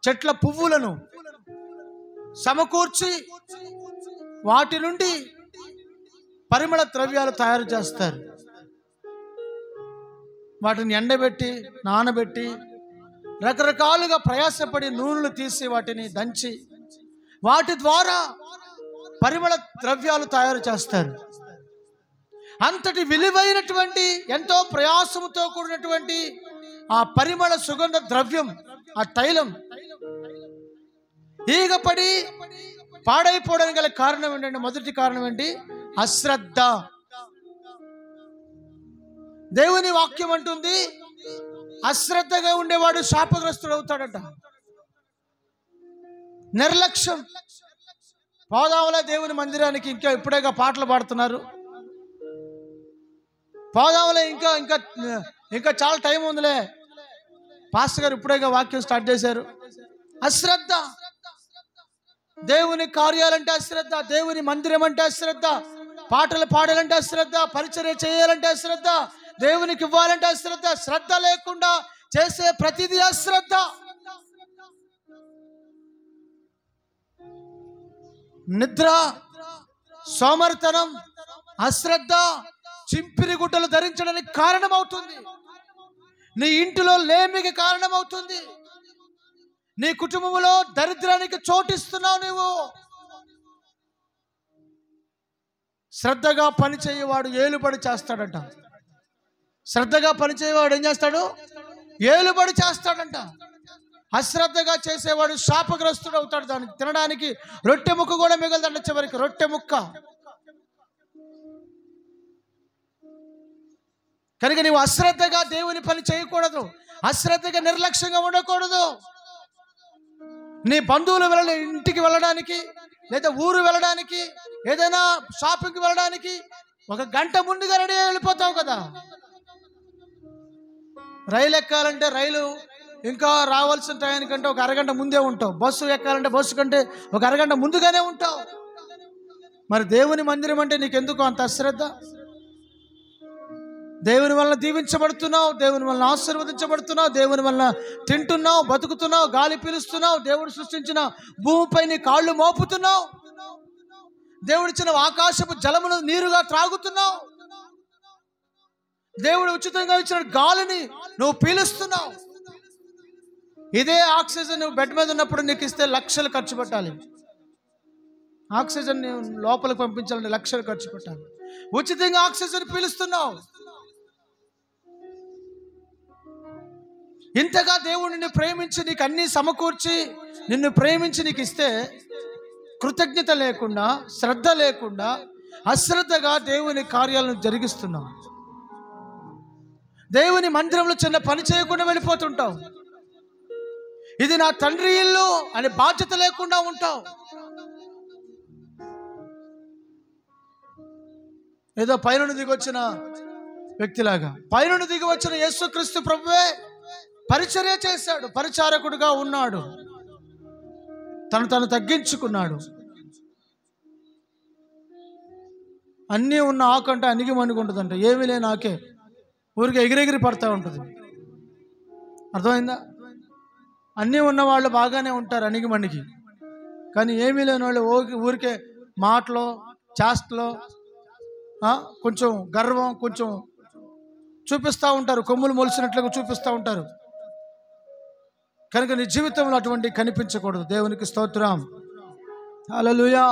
చెట్ల పువ్వులను సమకూర్చి వాటి నుండి పరిమళ ద్రవ్యాలు తయారు చేస్తారు. వాటిని ఎండబెట్టి నానబెట్టి రకరకాలుగా ప్రయాసపడి నూనెలు తీసి వాటిని దంచి వాటి ద్వారా పరిమళ ద్రవ్యాలు తయారు చేస్తారు. అంతటి విలువైనటువంటి ఎంతో ప్రయాసముతో కూడినటువంటి ఆ పరిమళ సుగంధ ద్రవ్యం, ఆ తైలం ఈగ పడి పాడైపోవడానికి గల కారణం ఏంటంటే, మొదటి కారణం ఏంటి? అశ్రద్ధ. దేవుని వాక్యం అంటుంది అశ్రద్ధగా ఉండేవాడు శాపగ్రస్తుడు అవుతాడట. నిర్లక్ష్యం. పోదాములే దేవుని మందిరానికి, ఇంకా ఇప్పుడేగా పాటలు పాడుతున్నారు. పోదాములే, ఇంకా చాలా టైం ఉందిలే, పాస్టర్ గారు ఇప్పుడేగా వాక్యం స్టార్ట్ చేశారు. అశ్రద్ధ. దేవుని కార్యాలంటే అశ్రద్ధ, దేవుని మందిరం అంటే అశ్రద్ధ, పాటలు పాడాలంటే అశ్రద్ధ, పరిచర్య చేయాలంటే అశ్రద్ధ, దేవునికి ఇవ్వాలంటే అశ్రద్ధ. శ్రద్ధ లేకుండా చేసే ప్రతిదీ అశ్రద్ధ. నిద్ర, సోమరితనం, అశ్రద్ధ చింపిరి గుడ్డలు ధరించడానికి కారణమవుతుంది. నీ ఇంటిలో లేమికి కారణమవుతుంది. నీ కుటుంబంలో దరిద్రానికి చోటిస్తున్నావు నువ్వు. శ్రద్ధగా పనిచేయవాడు ఏలుబడి చేస్తాడంట. శ్రద్ధగా పనిచేయవాడు ఏం చేస్తాడు? ఏలుబడి చేస్తాడంట. అశ్రద్ధగా చేసేవాడు శాపగ్రస్తుడు అవుతాడు. దానికి తినడానికి రొట్టె ముక్క కూడా మిగలదంట. చివరికి రొట్టె ముక్క. కనుక నీవు అశ్రద్ధగా దేవుని పని చేయకూడదు. అశ్రద్ధగా నిర్లక్ష్యంగా ఉండకూడదు. నీ బంధువులు ఇంటికి వెళ్ళడానికి, లేదా ఊరు వెళ్ళడానికి, ఏదైనా షాపింగ్కి వెళ్ళడానికి 1 గంట ముందుగా రెడీ వెళ్ళిపోతావు కదా. రైలు ఎక్కాలంటే రైలు ఇంకా రావాల్సిన టయానికంటే ఒక అరగంట ముందే ఉంటావు. బస్సు ఎక్కాలంటే బస్సు కంటే ఒక అరగంట ముందుగానే ఉంటావు. మరి దేవుని మందిరం అంటే నీకెందుకు అంత అశ్రద్ధ? దేవుని వలన దీవించబడుతున్నావు, దేవుని వలన ఆశీర్వదించబడుతున్నావు, దేవుని వలన తింటున్నావు, బతుకుతున్నావు, గాలి పీలుస్తున్నావు, దేవుడు సృష్టించిన భూమిపై నీ కాళ్ళు మోపుతున్నావు, దేవుడిచ్చిన ఆకాశపు జలమును నీరుగా త్రాగుతున్నావు, దేవుడు ఉచితంగా ఇచ్చిన గాలిని నువ్వు పీలుస్తున్నావు. ఇదే ఆక్సిజన్ నువ్వు బెడ్ మీద ఉన్నప్పుడు నీకు ఇస్తే లక్షలు ఖర్చు పెట్టాలి. ఆక్సిజన్ లోపలికి పంపించాలంటే లక్షలు ఖర్చు పెట్టాలి. ఉచితంగా ఆక్సిజన్ పీలుస్తున్నావు. ఇంతగా దేవుడు నిన్ను ప్రేమించి నీకు అన్నీ సమకూర్చి నిన్ను ప్రేమించి నీకు ఇస్తే కృతజ్ఞత లేకుండా, శ్రద్ధ లేకుండా, అశ్రద్ధగా దేవుని కార్యాలను జరిగిస్తున్నావు. దేవుని మందిరంలో చిన్న పని చేయకుండా వెళ్ళిపోతుంటావు. ఇది నా తండ్రి ఇల్లు అనే బాధ్యత లేకుండా ఉంటావు. ఏదో పైనుండి దిగొచ్చిన వ్యక్తిలాగా, పైనుండి దిగి వచ్చిన యేసుక్రీస్తు ప్రభువే పరిచర్య చేశాడు, పరిచారకుడుగా ఉన్నాడు, తను తగ్గించుకున్నాడు. అన్నీ ఉన్న ఆకంటే అణిగి మణుగుంటుందంట, ఏమీ లేని ఆకే ఊరికి ఎగిరెగిరి పడతా ఉంటుంది. అర్థమైందా? అన్నీ ఉన్నవాళ్ళు బాగానే ఉంటారు అణిగి మణిగి, కానీ ఏమీ లేని వాళ్ళు ఊరికే మాటలో చేష్టలో కొంచెం గర్వం కొంచెం చూపిస్తూ ఉంటారు, కొమ్ములు మొలిసినట్లుగా చూపిస్తూ ఉంటారు. కనుక నీ జీవితంలో అటువంటి కనిపించకూడదు. దేవునికి స్తోత్రం, హల్లెలూయా.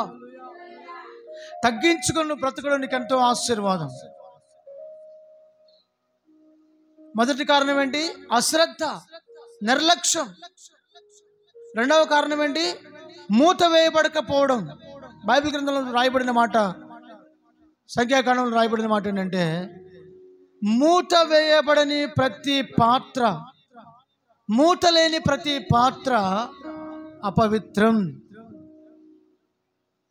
తగ్గించుకుని బ్రతకడం నీకు ఎంతో ఆశీర్వాదం. మొదటి కారణం ఏంటి? అశ్రద్ధ, నిర్లక్ష్యం. రెండవ కారణం ఏంటి? మూత వేయబడకపోవడం. బైబిల్ గ్రంథంలో రాయబడిన మాట, సంఖ్యాకాండంలో రాయబడిన మాట ఏంటంటే, మూత వేయబడని ప్రతి పాత్ర, మూత లేని ప్రతి పాత్ర అపవిత్రం.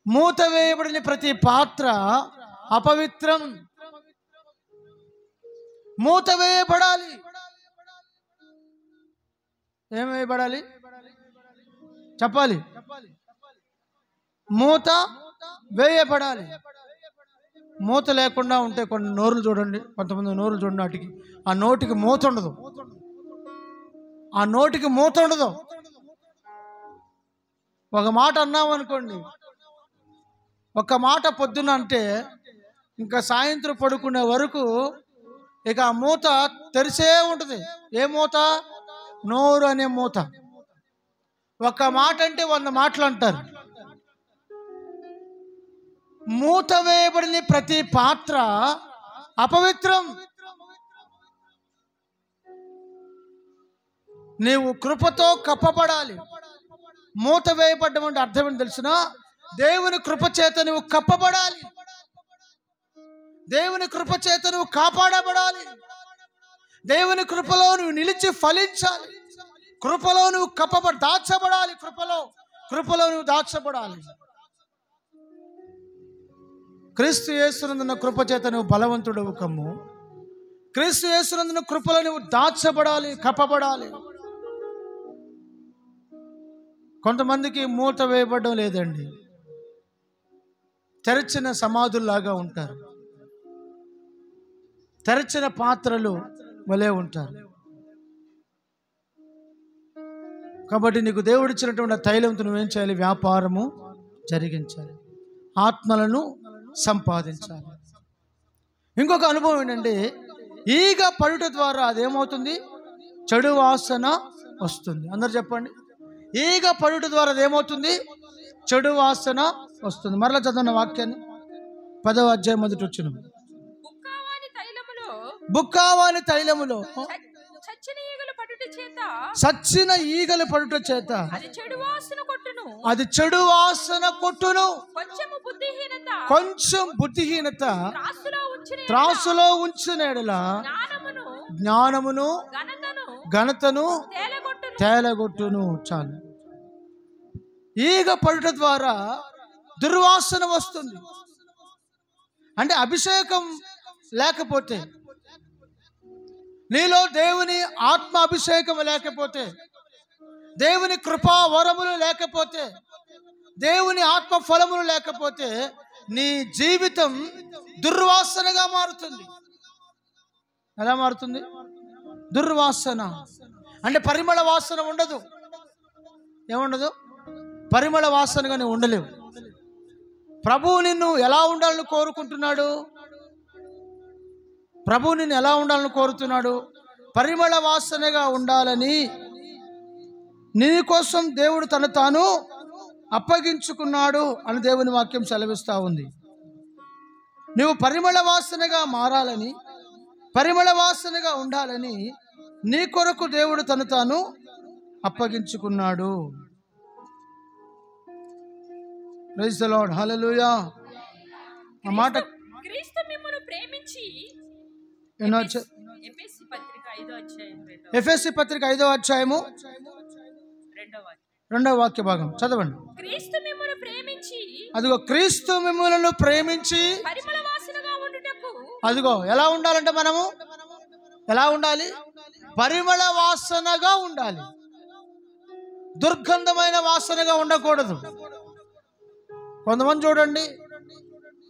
మూత వేయబడిన ప్రతి పాత్ర అపవిత్రం. మూత వేయబడాలి. ఏం వేయబడాలి చెప్పాలి? మూత వేయబడాలి. మూత లేకుండా ఉంటే కొన్ని నోరులు చూడండి, కొంతమంది నోరులు చూడండి, వాటికి ఆ నోటికి మూత ఉండదు, ఆ నోటికి మూత ఉండదు. ఒక మాట అన్నాం అనుకోండి, ఒక మాట పొద్దున అంటే ఇంకా సాయంత్రం పడుకునే వరకు ఇక ఆ మూత తెరిసే ఉంటుంది. ఏ మూత? నోరు అనే మూత. ఒక మాట అంటే 100 మాటలు అంటారు. మూత వేయబడిన ప్రతి పాత్ర అపవిత్రం. నీవు కృపతో కప్పబడాలి. మూత వేయబడ్డం అంటే అర్థం ఏంటి తెలిసిన? దేవుని కృప చేత నువ్వు కప్పబడాలి, దేవుని కృప చేత నువ్వు కాపాడబడాలి, దేవుని కృపలో నువ్వు నిలిచి ఫలించాలి, కృపలో నువ్వు దాచబడాలి, కృపలో నువ్వు దాచబడాలి. క్రీస్తు యేసునందున్న కృప చేత నువ్వు బలవంతుడవు కమ్ము. క్రీస్తు యేసునందున్న కృపలో నువ్వు దాచబడాలి, కప్పబడాలి. కొంతమందికి మూత వేయబడడం లేదండి, తెరచిన సమాధుల్లాగా ఉంటారు, తెరచిన పాత్రలు వలె ఉంటారు. కాబట్టి నీకు దేవుడిచ్చినటువంటి తైలంతో నువ్వేం చేయాలి? వ్యాపారము జరిగించాలి, ఆత్మలను సంపాదించాలి. ఇంకొక అనుభవం ఏంటంటే, ఈగ పడుట ద్వారా అదేమవుతుంది? చెడు వాసన వస్తుంది. అందరు చెప్పండి. ఈగ పడుట ద్వారా అదేమవుతుంది? చెడు వాసన వస్తుంది. మరలా చదవన్న వాక్యాన్ని 10వ అధ్యాయం మొదటి వచనం. బుక్కావాని తైలములో సచ్చిన ఈగలు పడుట చేత అది చెడు వాసన కొట్టును. కొంచెం బుద్ధిహీనత త్రాసులో ఉంచిన యెడల జ్ఞానమును ఘనతను తేలగొట్టును. చాలు. ఈగ పడుట ద్వారా దుర్వాసన వస్తుంది. అంటే అభిషేకం లేకపోతే, నీలో దేవుని ఆత్మ అభిషేకం లేకపోతే, దేవుని కృపా వరములు లేకపోతే, దేవుని ఆత్మ ఫలములు లేకపోతే నీ జీవితం దుర్వాసనగా మారుతుంది. ఎలా మారుతుంది? దుర్వాసన అంటే పరిమళ వాసన ఉండదు. ఏముండదు? పరిమళ వాసనగా నువ్వు ఉండలేవు. ప్రభువు నిన్ను ఎలా ఉండాలని కోరుకుంటున్నాడు? ప్రభువు నిన్ను ఎలా ఉండాలని కోరుతున్నాడు? పరిమళ వాసనగా ఉండాలని నీ కోసం దేవుడు తను తాను అప్పగించుకున్నాడు అని దేవుని వాక్యం సెలవిస్తూ ఉంది. నువ్వు పరిమళ వాసనగా మారాలని, పరిమళ వాసనగా ఉండాలని నీ కొరకు దేవుడు తను తాను అప్పగించుకున్నాడు. ప్రైజ్ ది లార్డ్, హల్లెలూయా. ఆ మాట క్రీస్తు మిమ్మును ప్రేమించి ఎఫెసీ పత్రిక 5వ అధ్యాయం ఎఫెసీ పత్రిక 5వ అధ్యాయము 2వ వాక్య భాగం చదవండి. క్రీస్తు మిమ్మును ప్రేమించి, అదిగో క్రీస్తు మిమ్ములను ప్రేమించి పరిమళ వాసనగా ఉండుటకు. అదిగో ఎలా ఉండాలంటే మనము ఎలా ఉండాలి? పరిమళ వాసనగా ఉండాలి. దుర్గంధమైన వాసనగా ఉండకూడదు. కొంతమంది చూడండి,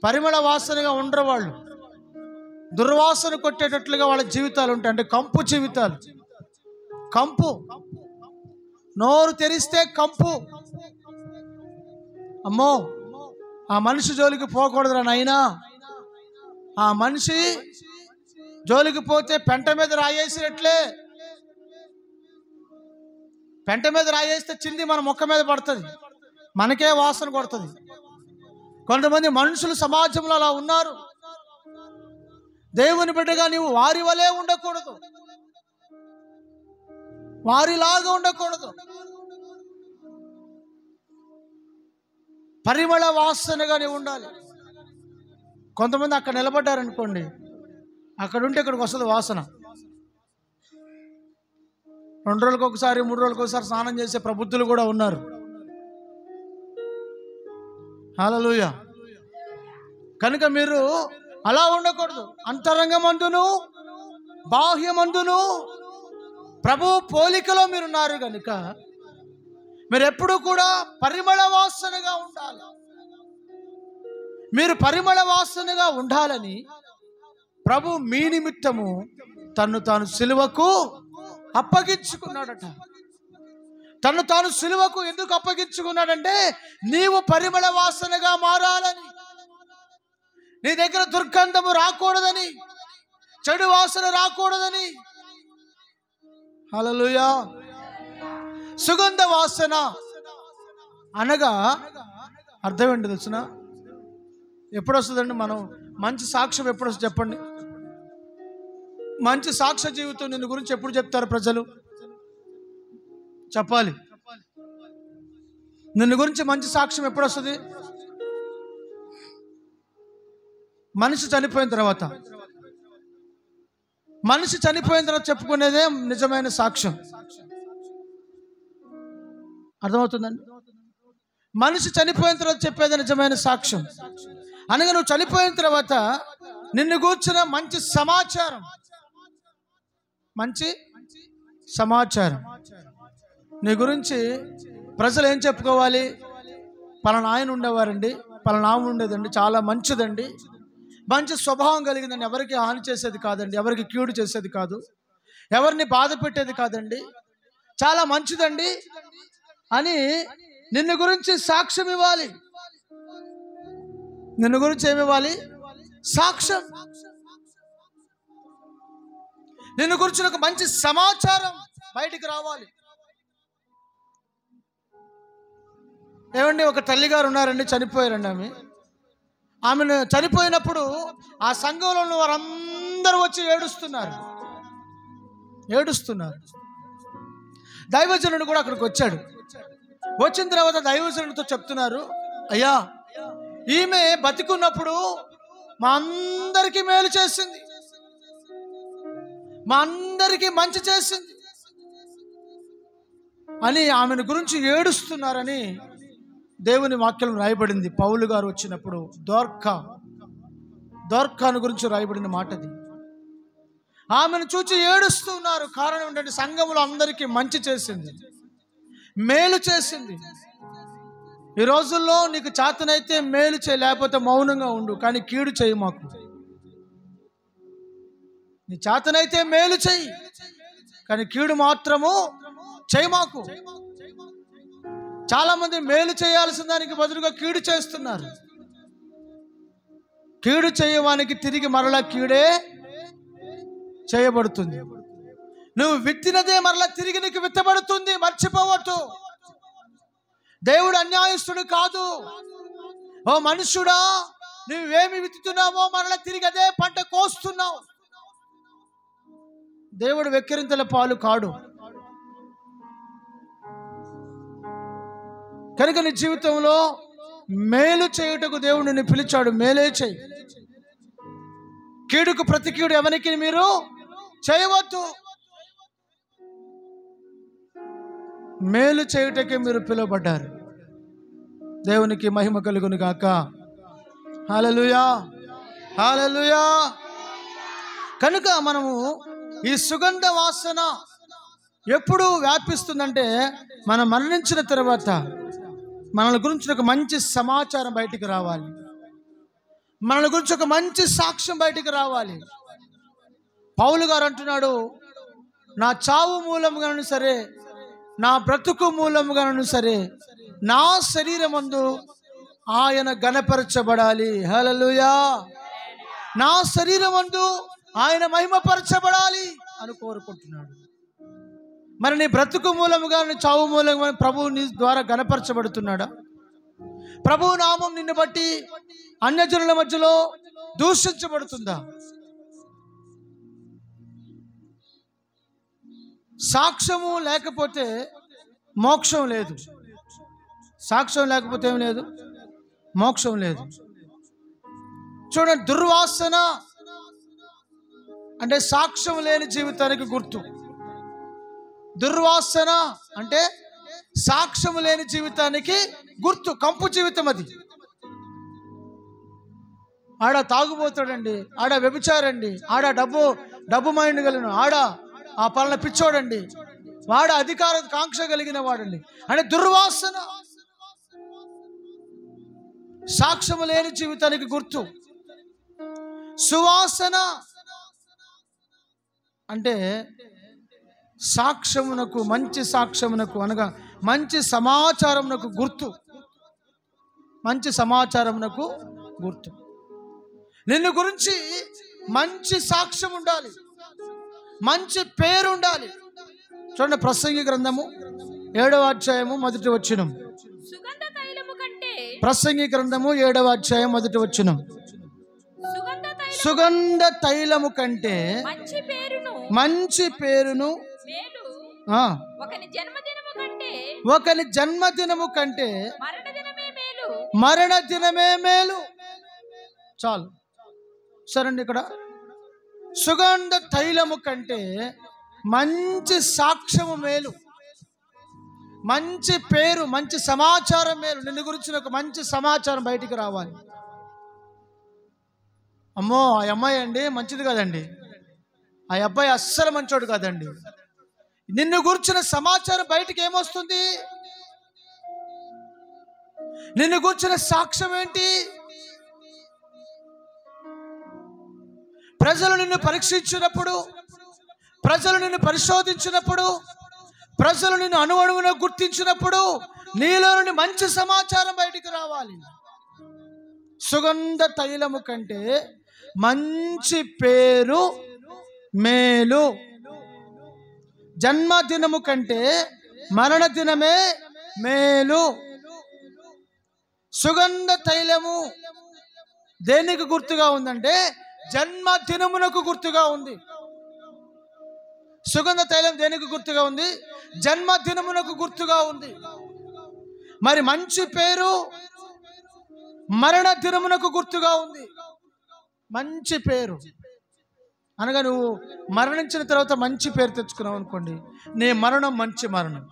పరిమళ వాసనగా ఉండరు. వాళ్ళు దుర్వాసన కొట్టేటట్లుగా వాళ్ళ జీవితాలు ఉంటాయి. అంటే కంపు జీవితాలు. కంపు, నోరు తెరిస్తే కంపు. అమ్మో, ఆ మనిషి జోలికి పోకూడదురా నాయనా. ఆ మనిషి జోలికి పోతే పెంట మీద రాయేసినట్లే. పెంట మీద రాయేస్తే చింది మన ముఖం మీద పడుతుంది, మనకే వాసన కొడుతుంది. కొంతమంది మనుషులు సమాజంలో అలా ఉన్నారు. దేవుని బిడ్డగా నీవు వారి వలె ఉండకూడదు, వారిలాగా ఉండకూడదు. పరిమళ వాసనగా నీవు ఉండాలి. కొంతమంది అక్కడ నిలబడ్డారనుకోండి, అక్కడ ఉంటే ఇక్కడికి వస్తుంది వాసన. 2 రోజులకు ఒకసారి 3 రోజులకు ఒకసారి స్నానం చేసే ప్రబుద్ధులు కూడా ఉన్నారు. హల్లెలూయా. కనుక మీరు అలా ఉండకూడదు. అంతరంగమందును బాహ్యమందును ప్రభు పోలికలో మీరున్నారు కనుక మీరు ఎప్పుడు కూడా పరిమళ వాసనగా ఉండాలి. మీరు పరిమళ వాసనగా ఉండాలని ప్రభు మీ నిమిత్తము తన్ను తాను సిలువకు అప్పగించుకున్నాడట. తను తాను సిలువకు ఎందుకు అప్పగించుకున్నాడంటే నీవు పరిమళ వాసనగా మారాలని, నీ దగ్గర దుర్గంధము రాకూడదని, చెడు వాసన రాకూడదని. హల్లెలూయా. సుగంధ వాసన అనగా అర్థం ఏంటి తెలుసిన? ఎప్పుడు వస్తుందండి? మనం మంచి సాక్ష్యం ఎప్పుడు వస్తుంది చెప్పండి? మంచి సాక్ష్య జీవితం నిన్ను గురించి ఎప్పుడు చెప్తారు ప్రజలు? చెప్పాలి. నిన్ను గురించి మంచి సాక్ష్యం ఎప్పుడు వస్తుంది? మనిషి చనిపోయిన తర్వాత. మనిషి చనిపోయిన తర్వాత చెప్పుకునేదే నిజమైన సాక్ష్యం. అర్థమవుతుందండి? మనిషి చనిపోయిన తర్వాత చెప్పేది నిజమైన సాక్ష్యం. అనగా నువ్వు చనిపోయిన తర్వాత నిన్ను కూర్చున్న మంచి సమాచారం, మంచి సమాచారం నీ గురించి ప్రజలు ఏం చెప్పుకోవాలి? పలానా ఆయన ఉండేవారండి, పలానా ఆమె ఉండేదండి, చాలా మంచిదండి, మంచి స్వభావం కలిగిందండి, ఎవరికి హాని చేసేది కాదండి, ఎవరికి కీడు చేసేది కాదు, ఎవరిని బాధ పెట్టేది కాదండి, చాలా మంచిదండి అని నిన్ను గురించి సాక్ష్యం ఇవ్వాలి. నిన్ను గురించి ఏమి ఇవ్వాలి? సాక్ష్యం. నిన్ను గురించి ఒక మంచి సమాచారం బయటికి రావాలి. ఏమండి, ఒక తల్లిగారు ఉన్నారండి, చనిపోయారండి. ఆమెను చనిపోయినప్పుడు ఆ సంఘంలో ఉన్న వారందరూ వచ్చి ఏడుస్తున్నారు. దైవజనుడు కూడా అక్కడికి వచ్చాడు. వచ్చిన తర్వాత దైవజనుడితో చెప్తున్నారు, అయ్యా, ఈమె బతికున్నప్పుడు మా అందరికీ మేలు చేసింది, మా అందరికీ మంచి చేసింది అని ఆమెను గురించి ఏడుస్తున్నారని దేవుని వాక్యం రాయబడింది. పౌలు గారు వచ్చినప్పుడు దోర్కాను గురించి రాయబడిన మాటది. ఆమెను చూచి ఏడుస్తూ ఉన్నారు. కారణం ఏంటంటే సంఘములో అందరికీ మంచి చేసింది, మేలు చేసింది. ఈ రోజుల్లో నీకు చేతనైతే మేలు చేయి, లేకపోతే మౌనంగా ఉండు, కానీ కీడు చేయి మాకు. నీ చేతనైతే మేలు చేయి, కానీ కీడు మాత్రము చేయి మాకు. చాలా మంది మేలు చేయాల్సిన దానికి బదులుగా కీడు చేస్తున్నారు. కీడు చేయవానికి తిరిగి మరలా కీడే చేయబడుతుంది. నువ్వు విత్తినదే మరలా తిరిగి నీకు విత్తబడుతుంది, మర్చిపోవద్దు. దేవుడు అన్యాయస్తుడు కాదు. ఓ మనుషుడా, నువ్వేమి విత్తుతున్నావో మరలా తిరిగి అదే పంట కోస్తున్నావు. దేవుడు వెక్కిరింతల పాలు కాడు. కనుక నీ జీవితంలో మేలు చేయుటకు దేవుడు నిన్ను పిలిచాడు. మేలే చేయి. కీడుకు ప్రతి కీడు ఎవరికి మీరు చేయవద్దు. మేలు చేయుటకే మీరు పిలువబడ్డారు. దేవునికి మహిమ కలుగును గాక. హల్లెలూయా, హల్లెలూయా. కనుక మనము ఈ సుగంధ వాసన ఎప్పుడు వ్యాపిస్తుందంటే మనం మరణించిన తర్వాత మనల్ని గురించి ఒక మంచి సమాచారం బయటికి రావాలి. మనల్ని గురించి ఒక మంచి సాక్ష్యం బయటికి రావాలి. పౌలు గారు అంటున్నాడు, నా చావు మూలముగాను సరే, నా బ్రతుకు మూలముగాను సరే, నా శరీరమందు ఆయన గణపరచబడాలి. హల్లెలూయా. నా శరీరమందు ఆయన మహిమపరచబడాలి అని కోరుకుంటున్నాడు. మరి నీ బ్రతుకు మూలముగా, నీ చావు మూలముగా ప్రభువు నీ ద్వారా గణపరచబడుతున్నాడా? ప్రభువు నామం నిన్ను బట్టి అన్యజనుల మధ్యలో దూషించబడుతుందా? సాక్ష్యము లేకపోతే మోక్షం లేదు. సాక్ష్యం లేకపోతే ఏం లేదు, మోక్షం లేదు. చూడండి, దుర్వాసన అంటే సాక్ష్యం లేని జీవితానికి గుర్తు. దుర్వాసన అంటే సాక్ష్యం లేని జీవితానికి గుర్తు, కంపు జీవితం అది. ఆడ తాగుబోతాడండి, ఆడ వ్యభిచారండి, ఆడ డబ్బు మైండ్ కలిగిన, ఆడ ఆ పలానా పిచ్చోడండి, వాడ అధికార కాంక్ష కలిగిన వాడండి అంటే దుర్వాసన. సాక్ష్యము లేని జీవితానికి గుర్తు. సువాసన అంటే సాక్ష్యమునకు, మంచి సాక్ష్యమునకు అనగా మంచి సమాచారమునకు గుర్తు. మంచి సమాచారమునకు గుర్తు. నిన్ను గురించి మంచి సాక్ష్యం ఉండాలి, మంచి పేరు ఉండాలి. చూడండి, ప్రసంగి గ్రంథము 7వ అధ్యాయము 1వ వచనం. ప్రసంగి గ్రంథము 7వ అధ్యాయం 1వ వచనం. సుగంధ తైలము కంటే మంచి పేరును ఒకని జన్మదినము కంటే మరణ దినమే మేలు. చాలు సరండి. ఇక్కడ సుగంధ తైలము కంటే మంచి సాక్ష్యము మేలు, మంచి పేరు, మంచి సమాచారం మేలు. నిన్ను గురించిన ఒక మంచి సమాచారం బయటికి రావాలి. అమ్మో, ఆ అమ్మాయి అండి మంచిది కాదండి, ఆ అబ్బాయి అస్సలు మంచోడు కాదండి. నిన్ను గురించిన సమాచారం బయటికి ఏమొస్తుంది? నిన్ను గురించిన సాక్ష్యం ఏంటి? ప్రజలు నిన్ను పరీక్షించినప్పుడు, ప్రజలు నిన్ను పరిశోధించినప్పుడు, ప్రజలు నిన్ను అణువణువున గుర్తించినప్పుడు నీలో నుండి మంచి సమాచారం బయటికి రావాలి. సుగంధ తైలము కంటే మంచి పేరు మేలు. జన్మదినము కంటే మరణ దినమే మేలు. సుగంధ తైలము దేనికి గుర్తుగా ఉందంటే జన్మదినమునకు గుర్తుగా ఉంది. సుగంధ తైలం దేనికి గుర్తుగా ఉంది? జన్మదినమునకు గుర్తుగా ఉంది. మరి మంచి పేరు మరణ దినమునకు గుర్తుగా ఉంది. మంచి పేరు అనగా నువ్వు మరణించిన తర్వాత మంచి పేరు తెచ్చుకున్నావు అనుకోండి, నీ మరణం మంచి మరణం.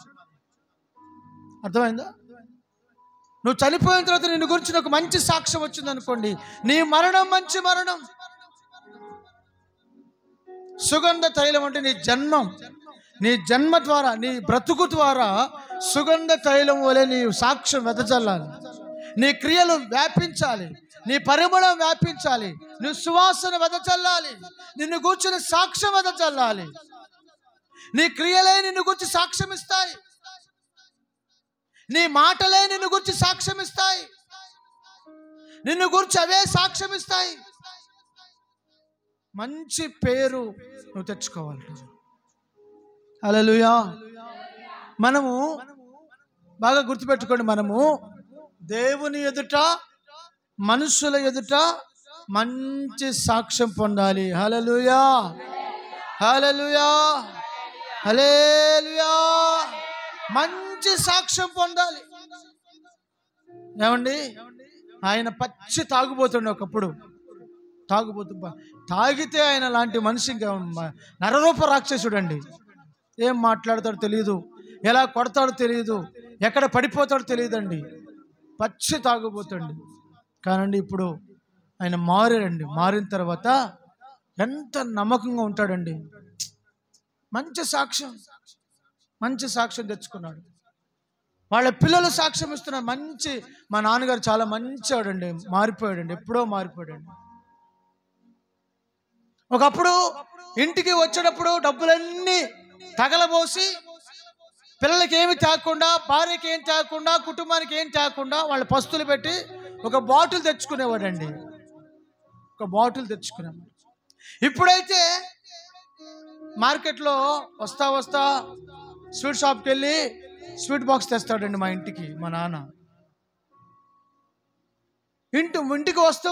అర్థమైందా? నువ్వు చనిపోయిన తర్వాత నిన్ను గురించి ఒక మంచి సాక్ష్యం వచ్చింది అనుకోండి, నీ మరణం మంచి మరణం. సుగంధ తైలం అంటే నీ జన్మం, నీ జన్మ ద్వారా, నీ బ్రతుకు ద్వారా సుగంధ తైలం వలె నీ సాక్ష్యం వెదజల్లాలి. నీ క్రియలు వ్యాపించాలి, నీ పరిమళం వ్యాపించాలి, నీ సువాసన వెదజల్లాలి, నిన్ను కూర్చుని సాక్ష్యం వెదజల్లాలి. నీ క్రియలే నిన్ను గురించి సాక్ష్యం ఇస్తాయి, నీ మాటలే నిన్ను గురించి సాక్ష్యం ఇస్తాయి, నిన్ను గురించి అవే సాక్ష్యం ఇస్తాయి. మంచి పేరు నువ్వు తెచ్చుకోవాలి. హల్లెలూయా. మనము బాగా గుర్తుపెట్టుకోండి, మనము దేవుని ఎదుట, మనుషుల ఎదుట మంచి సాక్ష్యం పొందాలి. హల్లెలూయా, హల్లెలూయా, హల్లెలూయా. మంచి సాక్ష్యం పొందాలి. ఏమండి, ఆయన పచ్చి తాగుబోతుండే ఒకప్పుడు, తాగితే ఆయన లాంటి మనిషి ఇంకా నరరూప రాక్షసుడు అండి. ఏం మాట్లాడతాడో తెలియదు, ఎలా కొడతాడో తెలియదు, ఎక్కడ పడిపోతాడో తెలియదండి. పచ్చి తాగుబోతండి. కానండి ఇప్పుడు ఆయన మారాడండి. మారిన తర్వాత ఎంత నమ్మకంగా ఉంటాడండి. మంచి సాక్ష్యం తెచ్చుకున్నాడు. వాళ్ళ పిల్లలు సాక్ష్యం ఇస్తున్నారు. మా నాన్నగారు చాలా మంచివాడండి, మారిపోయాడండి, ఎప్పుడో మారిపోయాడండి. ఒకప్పుడు ఇంటికి వచ్చేటప్పుడు డబ్బులన్నీ తగలబోసి పిల్లలకి ఏమి తేకుండా, భార్యకి ఏం తేకుండా, కుటుంబానికి ఏం తేకుండా వాళ్ళ పస్తులు పెట్టి ఒక బాటిల్ తెచ్చుకునేవాడండి. ఇప్పుడైతే మార్కెట్లో వస్తా స్వీట్ షాప్కి వెళ్ళి స్వీట్ బాక్స్ తెస్తాడండి మా ఇంటికి మా నాన్న. ఇంటికి వస్తూ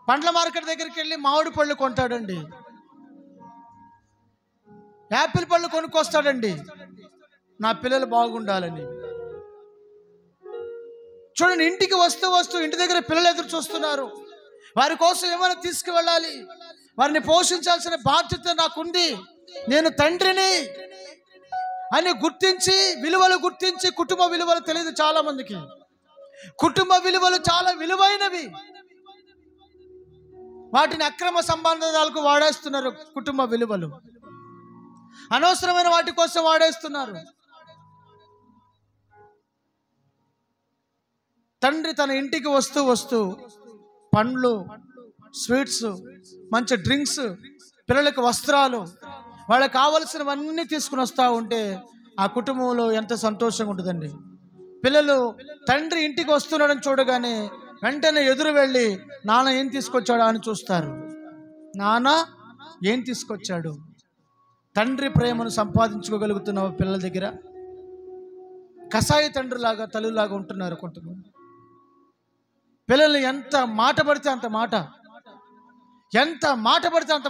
పండ్ల మార్కెట్ దగ్గరికి వెళ్ళి మామిడి పళ్ళు కొంటాడండి, యాపిల్ పళ్ళు కొనుక్కొస్తాడండి, నా పిల్లలు బాగుండాలని. చూడండి, ఇంటికి వస్తూ ఇంటి దగ్గర పిల్లలు ఎదురు చూస్తున్నారు. వారి కోసం ఏమైనా తీసుకువెళ్ళాలి, వారిని పోషించాల్సిన బాధ్యత నాకుంది, నేను తండ్రిని అని విలువలు గుర్తించి, కుటుంబ విలువలు తెలియదు చాలా మందికి. కుటుంబ విలువలు చాలా విలువైనవి, వాటిని అక్రమ సంబంధాలకు వాడేస్తున్నారు. కుటుంబ విలువలు అనవసరమైన వాటి కోసం వాడేస్తున్నారు. తండ్రి తన ఇంటికి వస్తూ పండ్లు, స్వీట్స్, మంచి డ్రింక్స్, పిల్లలకు వస్త్రాలు, వాళ్ళకి కావలసినవన్నీ తీసుకుని వస్తూ ఉంటే ఆ కుటుంబంలో ఎంత సంతోషంగా ఉంటుందండి. పిల్లలు తండ్రి ఇంటికి వస్తున్నాడని చూడగానే వెంటనే ఎదురు వెళ్ళి నాన్న ఏం తీసుకొచ్చాడా అని చూస్తారు. నాన్న ఏం తీసుకొచ్చాడు? తండ్రి ప్రేమను సంపాదించుకోగలుగుతున్న పిల్లల దగ్గర కసాయి తండ్రిలాగా, తల్లిలాగా ఉంటున్నారు కొంతమంది. పిల్లల్ని ఎంత మాట పడితే అంత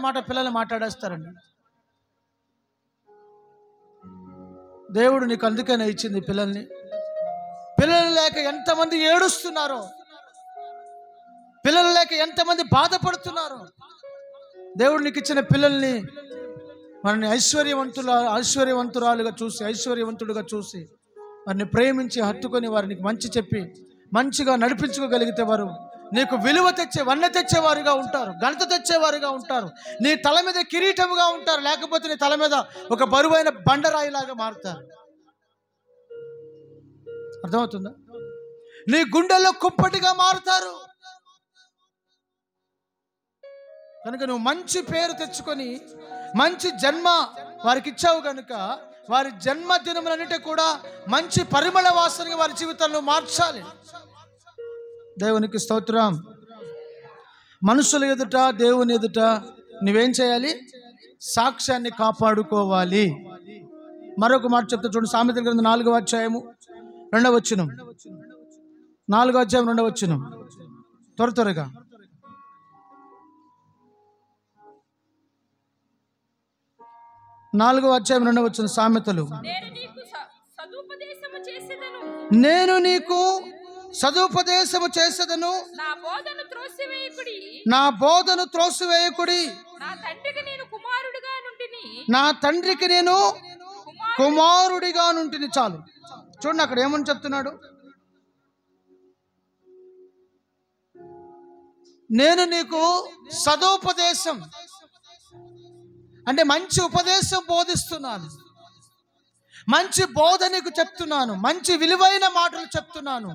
మాట పిల్లల్ని మాట్లాడేస్తారండి. దేవుడు నీకు అందుకనే ఇచ్చింది పిల్లల్ని. పిల్లలు లేక ఎంతమంది ఏడుస్తున్నారో, పిల్లలు లేక ఎంతమంది బాధపడుతున్నారో. దేవుడు నీకు ఇచ్చిన పిల్లల్ని మనని ఐశ్వర్యవంతుడుగా చూసి వారిని ప్రేమించి హత్తుకొని వారిని మంచి చెప్పి మంచిగా నడిపించుకోగలిగితే వారు నీకు విలువ వన్నె తెచ్చేవారుగా ఉంటారు, ఘనత తెచ్చేవారుగా ఉంటారు, నీ తల మీద కిరీటముగా ఉంటారు. లేకపోతే నీ తల మీద ఒక బరువైన బండరాయిలాగా మారుతారు. అర్థమవుతుందా? నీ గుండెల్లో కుంపటిగా మారుతారు. కనుక నువ్వు మంచి పేరు తెచ్చుకొని మంచి జన్మ వారికి ఇచ్చావు కనుక వారి జన్మదినములన్నిటి కూడా మంచి పరిమళ వాసనగా వారి జీవితాల్లో మార్చాలి. దేవునికి స్తోత్రం. మనుషుల ఎదుట, దేవుని ఎదుట నువ్వేం చేయాలి? సాక్ష్యాన్ని కాపాడుకోవాలి. మరొక మాట చెప్తా చూడండి, సామెతల గ్రంథం 4వ అధ్యాయము 2వ వచనం. 4వ అధ్యాయం 2వ వచనం. త్వరగా 4వ అధ్యాయం 2వ వచనం. సామెతలు. నేను నీకు సదుపదేశము చేసేదను, నా బోధను త్రోసివేయకుడి. నా తండ్రికి నేను కుమారుడిగా నుంటిని. చాలు చూడండి, అక్కడ ఏమని చెప్తున్నాడు? నేను నీకు సదుపదేశం. అంటే మంచి ఉపదేశం బోధిస్తున్నాను, మంచి బోధ నీకు చెప్తున్నాను, మంచి విలువైన మాటలు చెప్తున్నాను.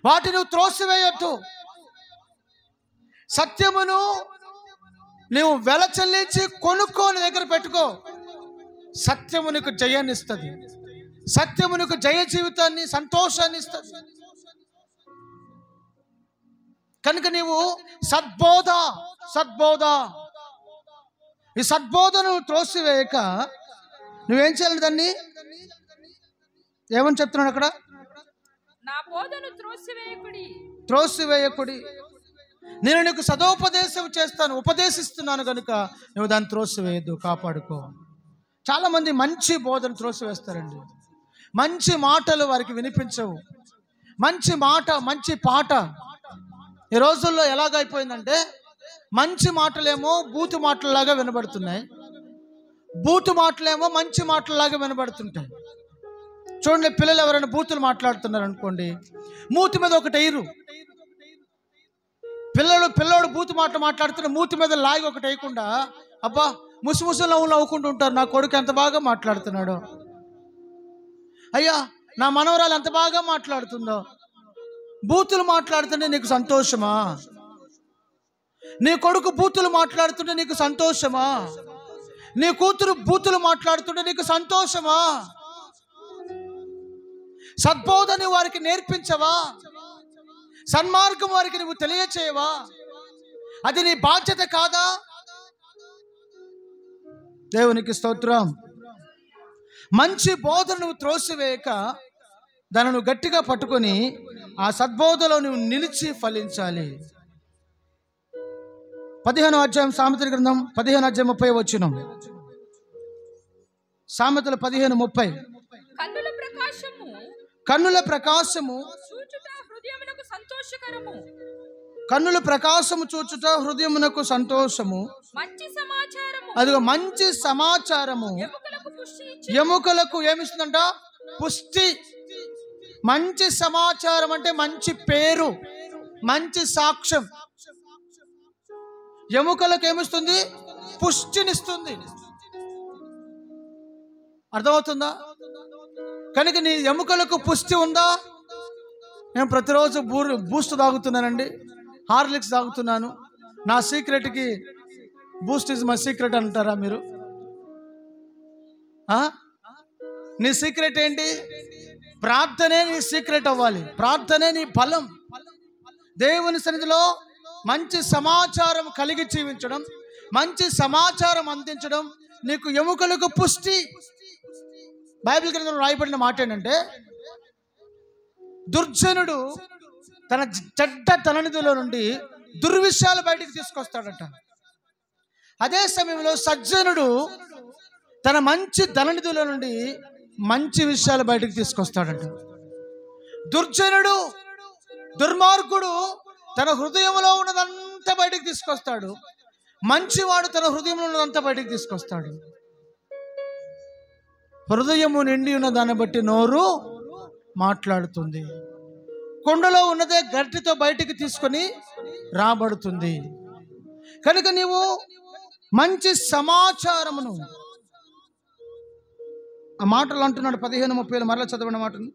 వాటిని నువ్వు త్రోసివేయొద్దు. సత్యమును నువ్వు వెల చెల్లించి కొనుక్కోని దగ్గర పెట్టుకో. సత్యము నీకు జయాన్ని ఇస్తుంది. సత్యము నీకు జయ జీవితాన్ని, సంతోషాన్ని ఇస్తుంది. కనుక నీవు సద్బోధ ఈ సద్బోధను త్రోసివేయక నువ్వేం చేయాలి? దాన్ని ఏమని చెప్తున్నాడు అక్కడ? నా బోధను త్రోసివేయకుడి. నేను నీకు సదోపదేశం చేస్తాను, ఉపదేశిస్తున్నాను కనుక నువ్వు దాన్ని త్రోసివేయద్దు, కాపాడుకో. చాలామంది మంచి బోధను త్రోసివేస్తారండి. మంచి మాటలు వారికి వినిపించవు. మంచి మాట, మంచి పాట ఈ రోజుల్లో ఎలాగైపోయిందంటే, మంచి మాటలేమో బూతు మాటలలాగా వినబడుతున్నాయి, బూతు మాటలేమో మంచి మాటలలాగా వినబడుతుంటాయి. చూడండి, పిల్లలు ఎవరైనా బూతులు మాట్లాడుతున్నారు అనుకోండి, మూతి మీద ఒకటి ఎయ్యరు. పిల్లోడు బూతు మాటలు మాట్లాడుతున్న మూతి మీద లాగి ఒకటి వేయకుండా, అబ్బా ముసుముసులో నవ్వుకుంటూ ఉంటారు. నా కొడుకు ఎంత బాగా మాట్లాడుతున్నాడో, అయ్యా నా మనవరాలు ఎంత బాగా మాట్లాడుతుందో. బూతులు మాట్లాడుతుంటే నీకు సంతోషమా? నీ కొడుకు బూతులు మాట్లాడుతుంటే నీకు సంతోషమా? నీ కూతురు బూతులు మాట్లాడుతుంటే నీకు సంతోషమా? సద్బోధని వారికి నేర్పించవా? సన్మార్గం వారికి నువ్వు తెలియచేయవా? అది నీ బాధ్యత కాదా? దేవునికి స్తోత్రం. మంచి బోధను నువ్వు త్రోసివేయక దానిని గట్టిగా పట్టుకొని ఆ సద్బోధలో నువ్వు నిలిచి ఫలించాలి. 15వ అధ్యాయం సామెతల గ్రంథం 15వ అధ్యాయం 30వ వచనం. సామెతలు 15:30. కన్నుల ప్రకాశము కన్నుల ప్రకాశము చూచుట హృదయమునకు సంతోషము. అదిగో మంచి సమాచారము ఎముకలకు ఏమిస్తుందంట? పుష్టి. మంచి సమాచారం అంటే మంచి పేరు, మంచి సాక్ష్యం. ఎముకలకు ఏమిస్తుంది? పుష్టినిస్తుంది. అర్థమవుతుందా? కనుక నీ ఎముకలకు పుష్టి ఉందా? నేను ప్రతిరోజు బూస్ట్ తాగుతున్నానండి, హార్లిక్స్ తాగుతున్నాను. నా సీక్రెట్కి బూస్ట్ ఇస్ మై సీక్రెట్ అంటారా మీరు? నీ సీక్రెట్ ఏంటి? ప్రార్థనే నీ సీక్రెట్ అవ్వాలి. ప్రార్థనే నీ బలం. దేవుని సన్నిధిలో మంచి సమాచారం కలిగి జీవించడం, మంచి సమాచారం అందించడం నీకు ఎముకలకు పుష్టి. బైబిల్ గ్రంథంలో రాయబడిన మాట ఏంటంటే, దుర్జనుడు తన చెడ్డ తలనిధిలో నుండి దుర్విషయాలు బయటికి తీసుకొస్తాడట. అదే సమయంలో సజ్జనుడు తన మంచి ధననిధిలో నుండి మంచి విషయాలు బయటికి తీసుకొస్తాడట. దుర్జనుడు, దుర్మార్గుడు తన హృదయంలో ఉన్నదంతా బయటికి తీసుకొస్తాడు. మంచివాడు తన హృదయంలో ఉన్నదంతా బయటికి తీసుకొస్తాడు. హృదయము నిండి ఉన్న దాన్ని బట్టి నోరు మాట్లాడుతుంది. కొండలో ఉన్నదే గట్టితో బయటికి తీసుకొని రాబడుతుంది. కనుక నీవు మంచి సమాచారమును, ఆ మాటలు అంటున్నాడు 15:30 మరలా చదవని మాటను.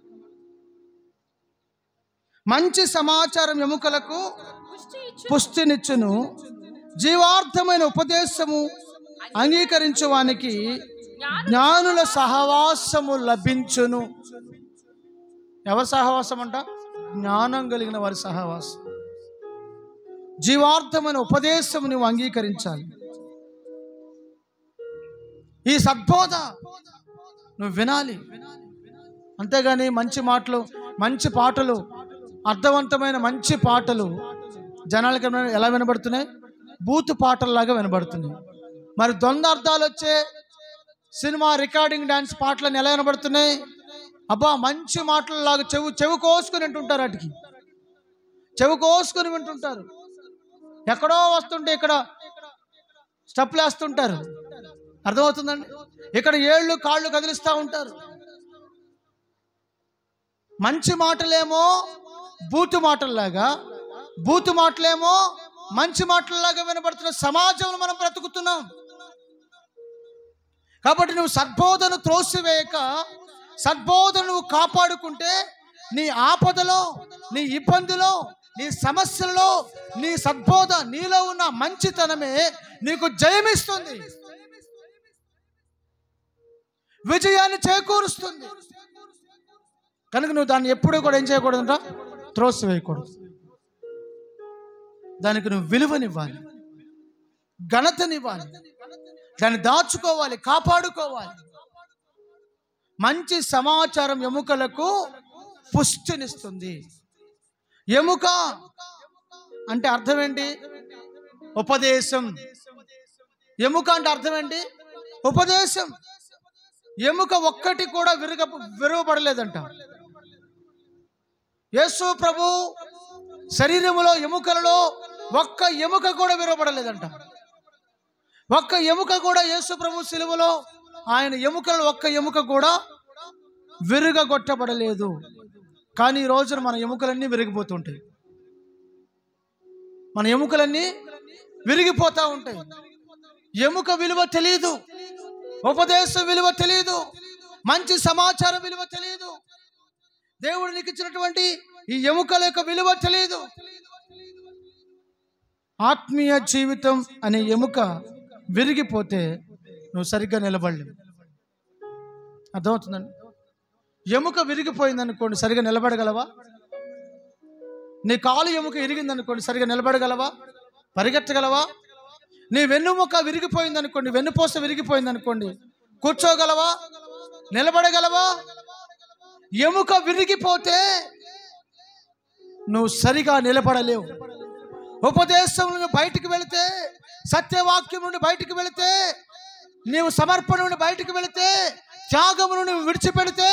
మంచి సమాచారం ఎముకలకు పుష్టినిచ్చును, జీవార్థమైన ఉపదేశము అంగీకరించువానికి జ్ఞానుల సహవాసము లభించును. ఎవరి సహవాసం అంట? జ్ఞానం కలిగిన వారి సహవాసం. జీవార్థమైన ఉపదేశము నువ్వు అంగీకరించాలి. ఈ సద్బోధ నువ్వు వినాలి. అంతేగాని మంచి మాటలు, మంచి పాటలు, అర్థవంతమైన మంచి పాటలు జనాలకి ఎలా వినబడుతున్నాయి? బూతు పాటల్లాగా వినబడుతున్నాయి. మరి ద్వంద్వ అర్థాలు వచ్చే సినిమా రికార్డింగ్ డాన్స్ పాటలను ఎలా వినబడుతున్నాయి? అబ్బా మంచి మాటలలాగా చెవి కోసుకొని వింటుంటారు. వాటికి చెవి కోసుకొని వింటుంటారు. ఎక్కడో వస్తుంటే ఇక్కడ స్టెప్లు వేస్తుంటారు. అర్థమవుతుందండి? ఇక్కడ ఏళ్ళు కాళ్ళు కదిలిస్తూ ఉంటారు. మంచి మాటలేమో బూతు మాటల్లాగా, బూతు మాటలేమో మంచి మాటల్లాగా వినబడుతున్న సమాజంలో మనం బ్రతుకుతున్నాం. కాబట్టి నువ్వు సద్బోధను త్రోసివేయక సద్బోధను నువ్వు కాపాడుకుంటే నీ ఆపదలో, నీ ఇబ్బందిలో, నీ సమస్యలలో నీ సద్బోధ, నీలో ఉన్న మంచితనమే నీకు జయమిస్తుంది, విజయాన్ని చేకూరుస్తుంది. కనుక నువ్వు దాన్ని ఎప్పుడూ కూడా ఏం చేయకూడదంట, త్రోసివేయకూడదు. దానికి నువ్వు విలువనివ్వాలి, ఘనతనివ్వాలి, దాన్ని దాచుకోవాలి, కాపాడుకోవాలి. మంచి సమాచారం ఎముకలకు పుష్టినిస్తుంది. ఎముక అంటే అర్థం ఏంటి? ఉపదేశం. ఎముక అంటే అర్థం ఏంటి? ఉపదేశం. ఎముక ఒక్కటి కూడా విరవబడలేదంట. యేసు ప్రభు శరీరములో ఎముకలలో ఒక్క ఎముక కూడా విరవబడలేదంట. ఒక్క ఎముక కూడా యేసు ప్రభు శిలువలో ఆయన ఎముకలలో ఒక్క ఎముక కూడా విరగొట్టబడలేదు. కానీ ఈ రోజున మన ఎముకలన్నీ విరిగిపోతుంటాయి. మన ఎముకలన్నీ విరిగిపోతూ ఉంటాయి. ఎముక విలువ తెలియదు, ఉపదేశం విలువ తెలియదు, మంచి సమాచారం విలువ తెలియదు, దేవుడు నీకు ఇచ్చినటువంటి ఈ ఎముకల యొక్క విలువ తెలియదు. ఆత్మీయ జీవితం అనే ఎముక విరిగిపోతే నువ్వు సరిగ్గా నిలబడలేవు. అర్థమవుతుందండి? ఎముక విరిగిపోయిందనుకోండి, సరిగా నిలబడగలవా? నీ కాలు ఎముక ఇరిగిందనుకోండి, సరిగా నిలబడగలవా? పరిగెత్తగలవా? నీ వెన్నుముక విరిగిపోయిందనుకోండి, వెన్నుపూస విరిగిపోయిందనుకోండి, కూర్చోగలవా? నిలబడగలవా? ఎముక విరిగిపోతే నువ్వు సరిగా నిలబడలేవు. ఉపదేశం నుండి బయటికి వెళితే, సత్యవాక్యం నుండి బయటికి వెళితే, నీవు సమర్పణ నుండి బయటికి వెళితే, త్యాగము నుండి విడిచిపెడితే,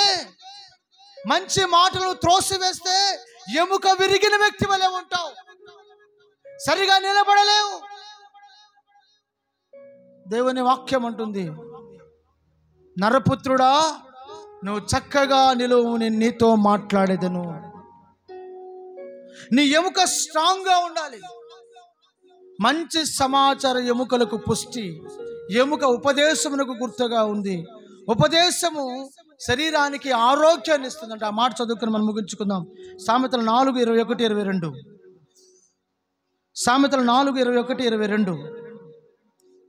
మంచి మాటలను త్రోసివేస్తే ఎముక విరిగిన వ్యక్తి వలె ఉంటావు, సరిగా నిలబడలేవు. దేవుని వాక్యం అంటుంది, నరపుత్రుడా నువ్వు చక్కగా నిలువు, నేను నీతో మాట్లాడేదను. నీ ఎముక స్ట్రాంగ్గా ఉండాలి. మంచి సమాచార ఎముకలకు పుష్టి. ఎముక ఉపదేశమునకు గుర్తుగా ఉంది. ఉపదేశము శరీరానికి ఆరోగ్యాన్ని ఇస్తుందంట. ఆ మాట చదువుకుని మనం ముగించుకుందాం. సామెతలు 4:21-22. సామెతలు 4:21-22.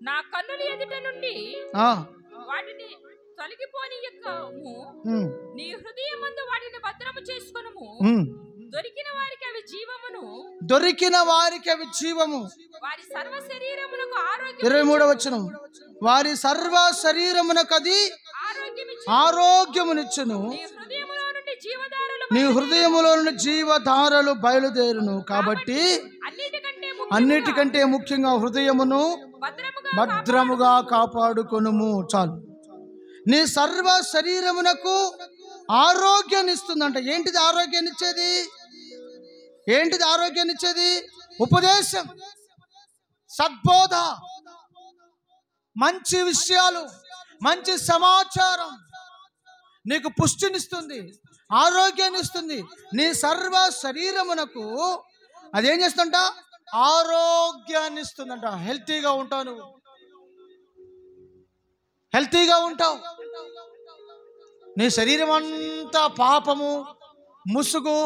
నా కన్నుల ఎదుట నుండి వాటిని తొలగిపోనియకము, నీ హృదయమందు వాటిని భద్రము చేసుకొనుము. దొరికిన వారికి అవి జీవమును, దొరికిన వారికి అవి జీవము. వారి సర్వ శరీరమునకు ఆరోగ్యం. 23వ వచనం, వారి సర్వ శరీరమునకు అది ఆరోగ్యమునిచ్చును. నీ హృదయములో నుండి జీవధారలు బయలుదేరును. కాబట్టి అన్నిటికంటే ముఖ్యంగా హృదయమును భద్రముగా కాపాడుకొనుము. చాలు. నీ సర్వ శరీరమునకు ఆరోగ్యాన్ని ఇస్తుందంట. ఏంటిది ఆరోగ్యాన్ని ఇచ్చేది? ఏంటిది ఆరోగ్యాన్ని ఇచ్చేది? ఉపదేశం, సద్బోధ, మంచి విషయాలు, మంచి సమాచారం నీకు పుష్టినిస్తుంది, ఆరోగ్యాన్ని ఇస్తుంది. నీ సర్వ శరీరమునకు అదేం చేస్తుందంట? ఆరోగ్యాన్ని ఇస్తుందంట. హెల్తీగా ఉంటావు, నువ్వు హెల్తీగా ఉంటావు. నీ శరీరం అంతా పాపము, ముసుగు,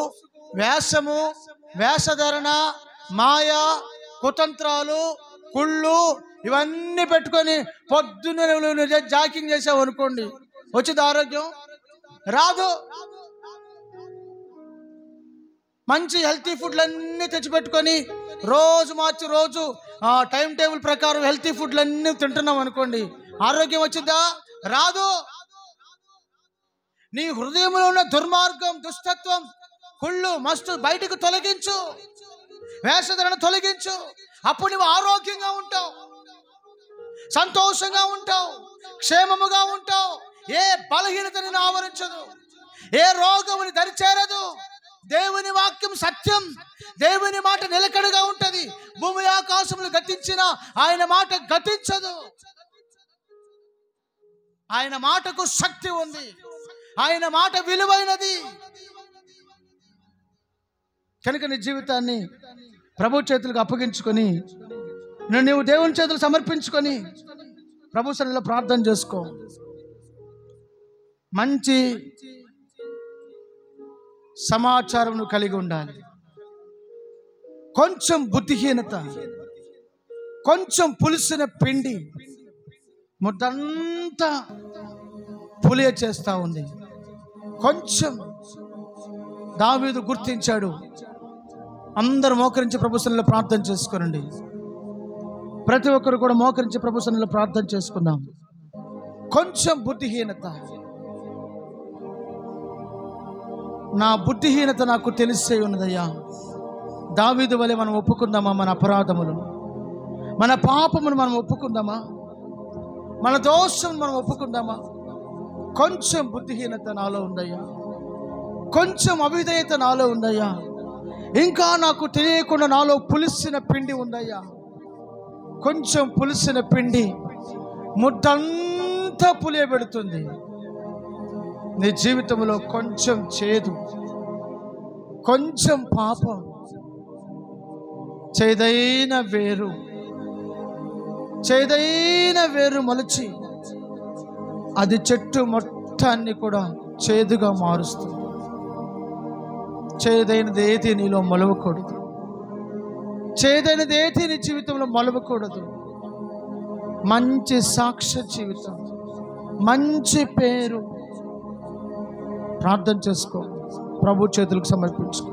వేషము, వేషధరణ, మాయ, కుతంత్రాలు, కుళ్ళు ఇవన్నీ పెట్టుకొని పొద్దున్న జాకింగ్ చేసావు అనుకోండి, వచ్చింది ఆరోగ్యం? రాదు. మంచి హెల్తీ ఫుడ్లన్నీ తెచ్చిపెట్టుకొని రోజు మార్చి రోజు టైం టేబుల్ ప్రకారం హెల్తీ ఫుడ్లన్నీ తింటున్నాం అనుకోండి, ఆరోగ్యం వచ్చిందా? రాదు. నీ హృదయంలో ఉన్న దుర్మార్గం, దుష్టత్వం, కుళ్ళు, మస్తు బయటకు తొలగించు, వేషధరణ తొలగించు. అప్పుడు నువ్వు ఆరోగ్యంగా ఉంటావు, సంతోషంగా ఉంటావు, క్షేమముగా ఉంటావు. ఏ బలహీనత నిన్ను ఆవరించదు, ఏ రోగముని దరిచేరదు. దేవుని వాక్యం సత్యం, దేవుని మాట నిలకడగా ఉంటది. భూమి ఆకాశములు గతించిన ఆయన మాట గతించదు. ఆయన మాటకు శక్తి ఉంది, ఆయన మాట విలువైనది. కనుక నీ జీవితాన్ని ప్రభు చేతులకు అప్పగించుకొని, నువ్వు దేవుని చేతులు సమర్పించుకొని ప్రభు సన్నిధిలో ప్రార్థన చేసుకో. మంచి సమాచారం కలిగి ఉండాలి. కొంచెం బుద్ధిహీనత, కొంచెం పులిసిన పిండి ముద్దంతా పులియ చేస్తూ ఉంది. కొంచెం దావీదు గుర్తించాడు. అందరూ మోకరించి ప్రభు సన్నిధిలో ప్రార్థన చేసుకోనండి. ప్రతి ఒక్కరు కూడా మోకరించి ప్రభు సన్నిధిలో ప్రార్థన చేసుకుందాం. కొంచెం బుద్ధిహీనత, నా బుద్ధిహీనత నాకు తెలిసే ఉన్నదయ్యా. దావీదు వలె మనం ఒప్పుకుందామా? మన అపరాధములు, మన పాపమును మనం ఒప్పుకుందామా? మన దోషం మనం ఒప్పుకుందామా? కొంచెం బుద్ధిహీనత నాలో ఉందయ్యా, కొంచెం అవిధేయత నాలో ఉందయ్యా, ఇంకా నాకు తెలియకుండా నాలో పులిసిన పిండి ఉందయ్యా. కొంచెం పులిసిన పిండి ముద్దంతా పులియబెడుతుంది. నీ జీవితంలో కొంచెం చేదు, కొంచెం పాపం, చేదైన వేరు మొలిచి అది చెట్టు మొత్తాన్ని కూడా చేదుగా మారుస్తుంది. చేదైనది ఏది నీలో మొలవకూడదు. చేదైనది ఏది నీ జీవితంలో మొలవకూడదు. మంచి సాక్ష్య జీవితం, మంచి పేరు. ప్రార్థన చేసుకో, ప్రభు చేతులకు సమర్పించుకో.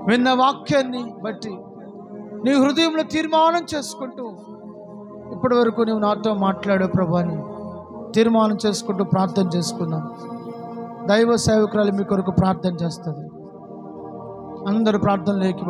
విన్న వాక్యాన్ని బట్టి నీ హృదయంలో తీర్మానం చేసుకుంటూ, ఇప్పటి వరకు నువ్వు నాతో మాట్లాడే ప్రభు అని తీర్మానం చేసుకుంటూ ప్రార్థన చేసుకున్నాం. దైవ సేవకురాలు మీ కొరకు ప్రార్థన చేస్తుంది. అందరూ ప్రార్థనలోకి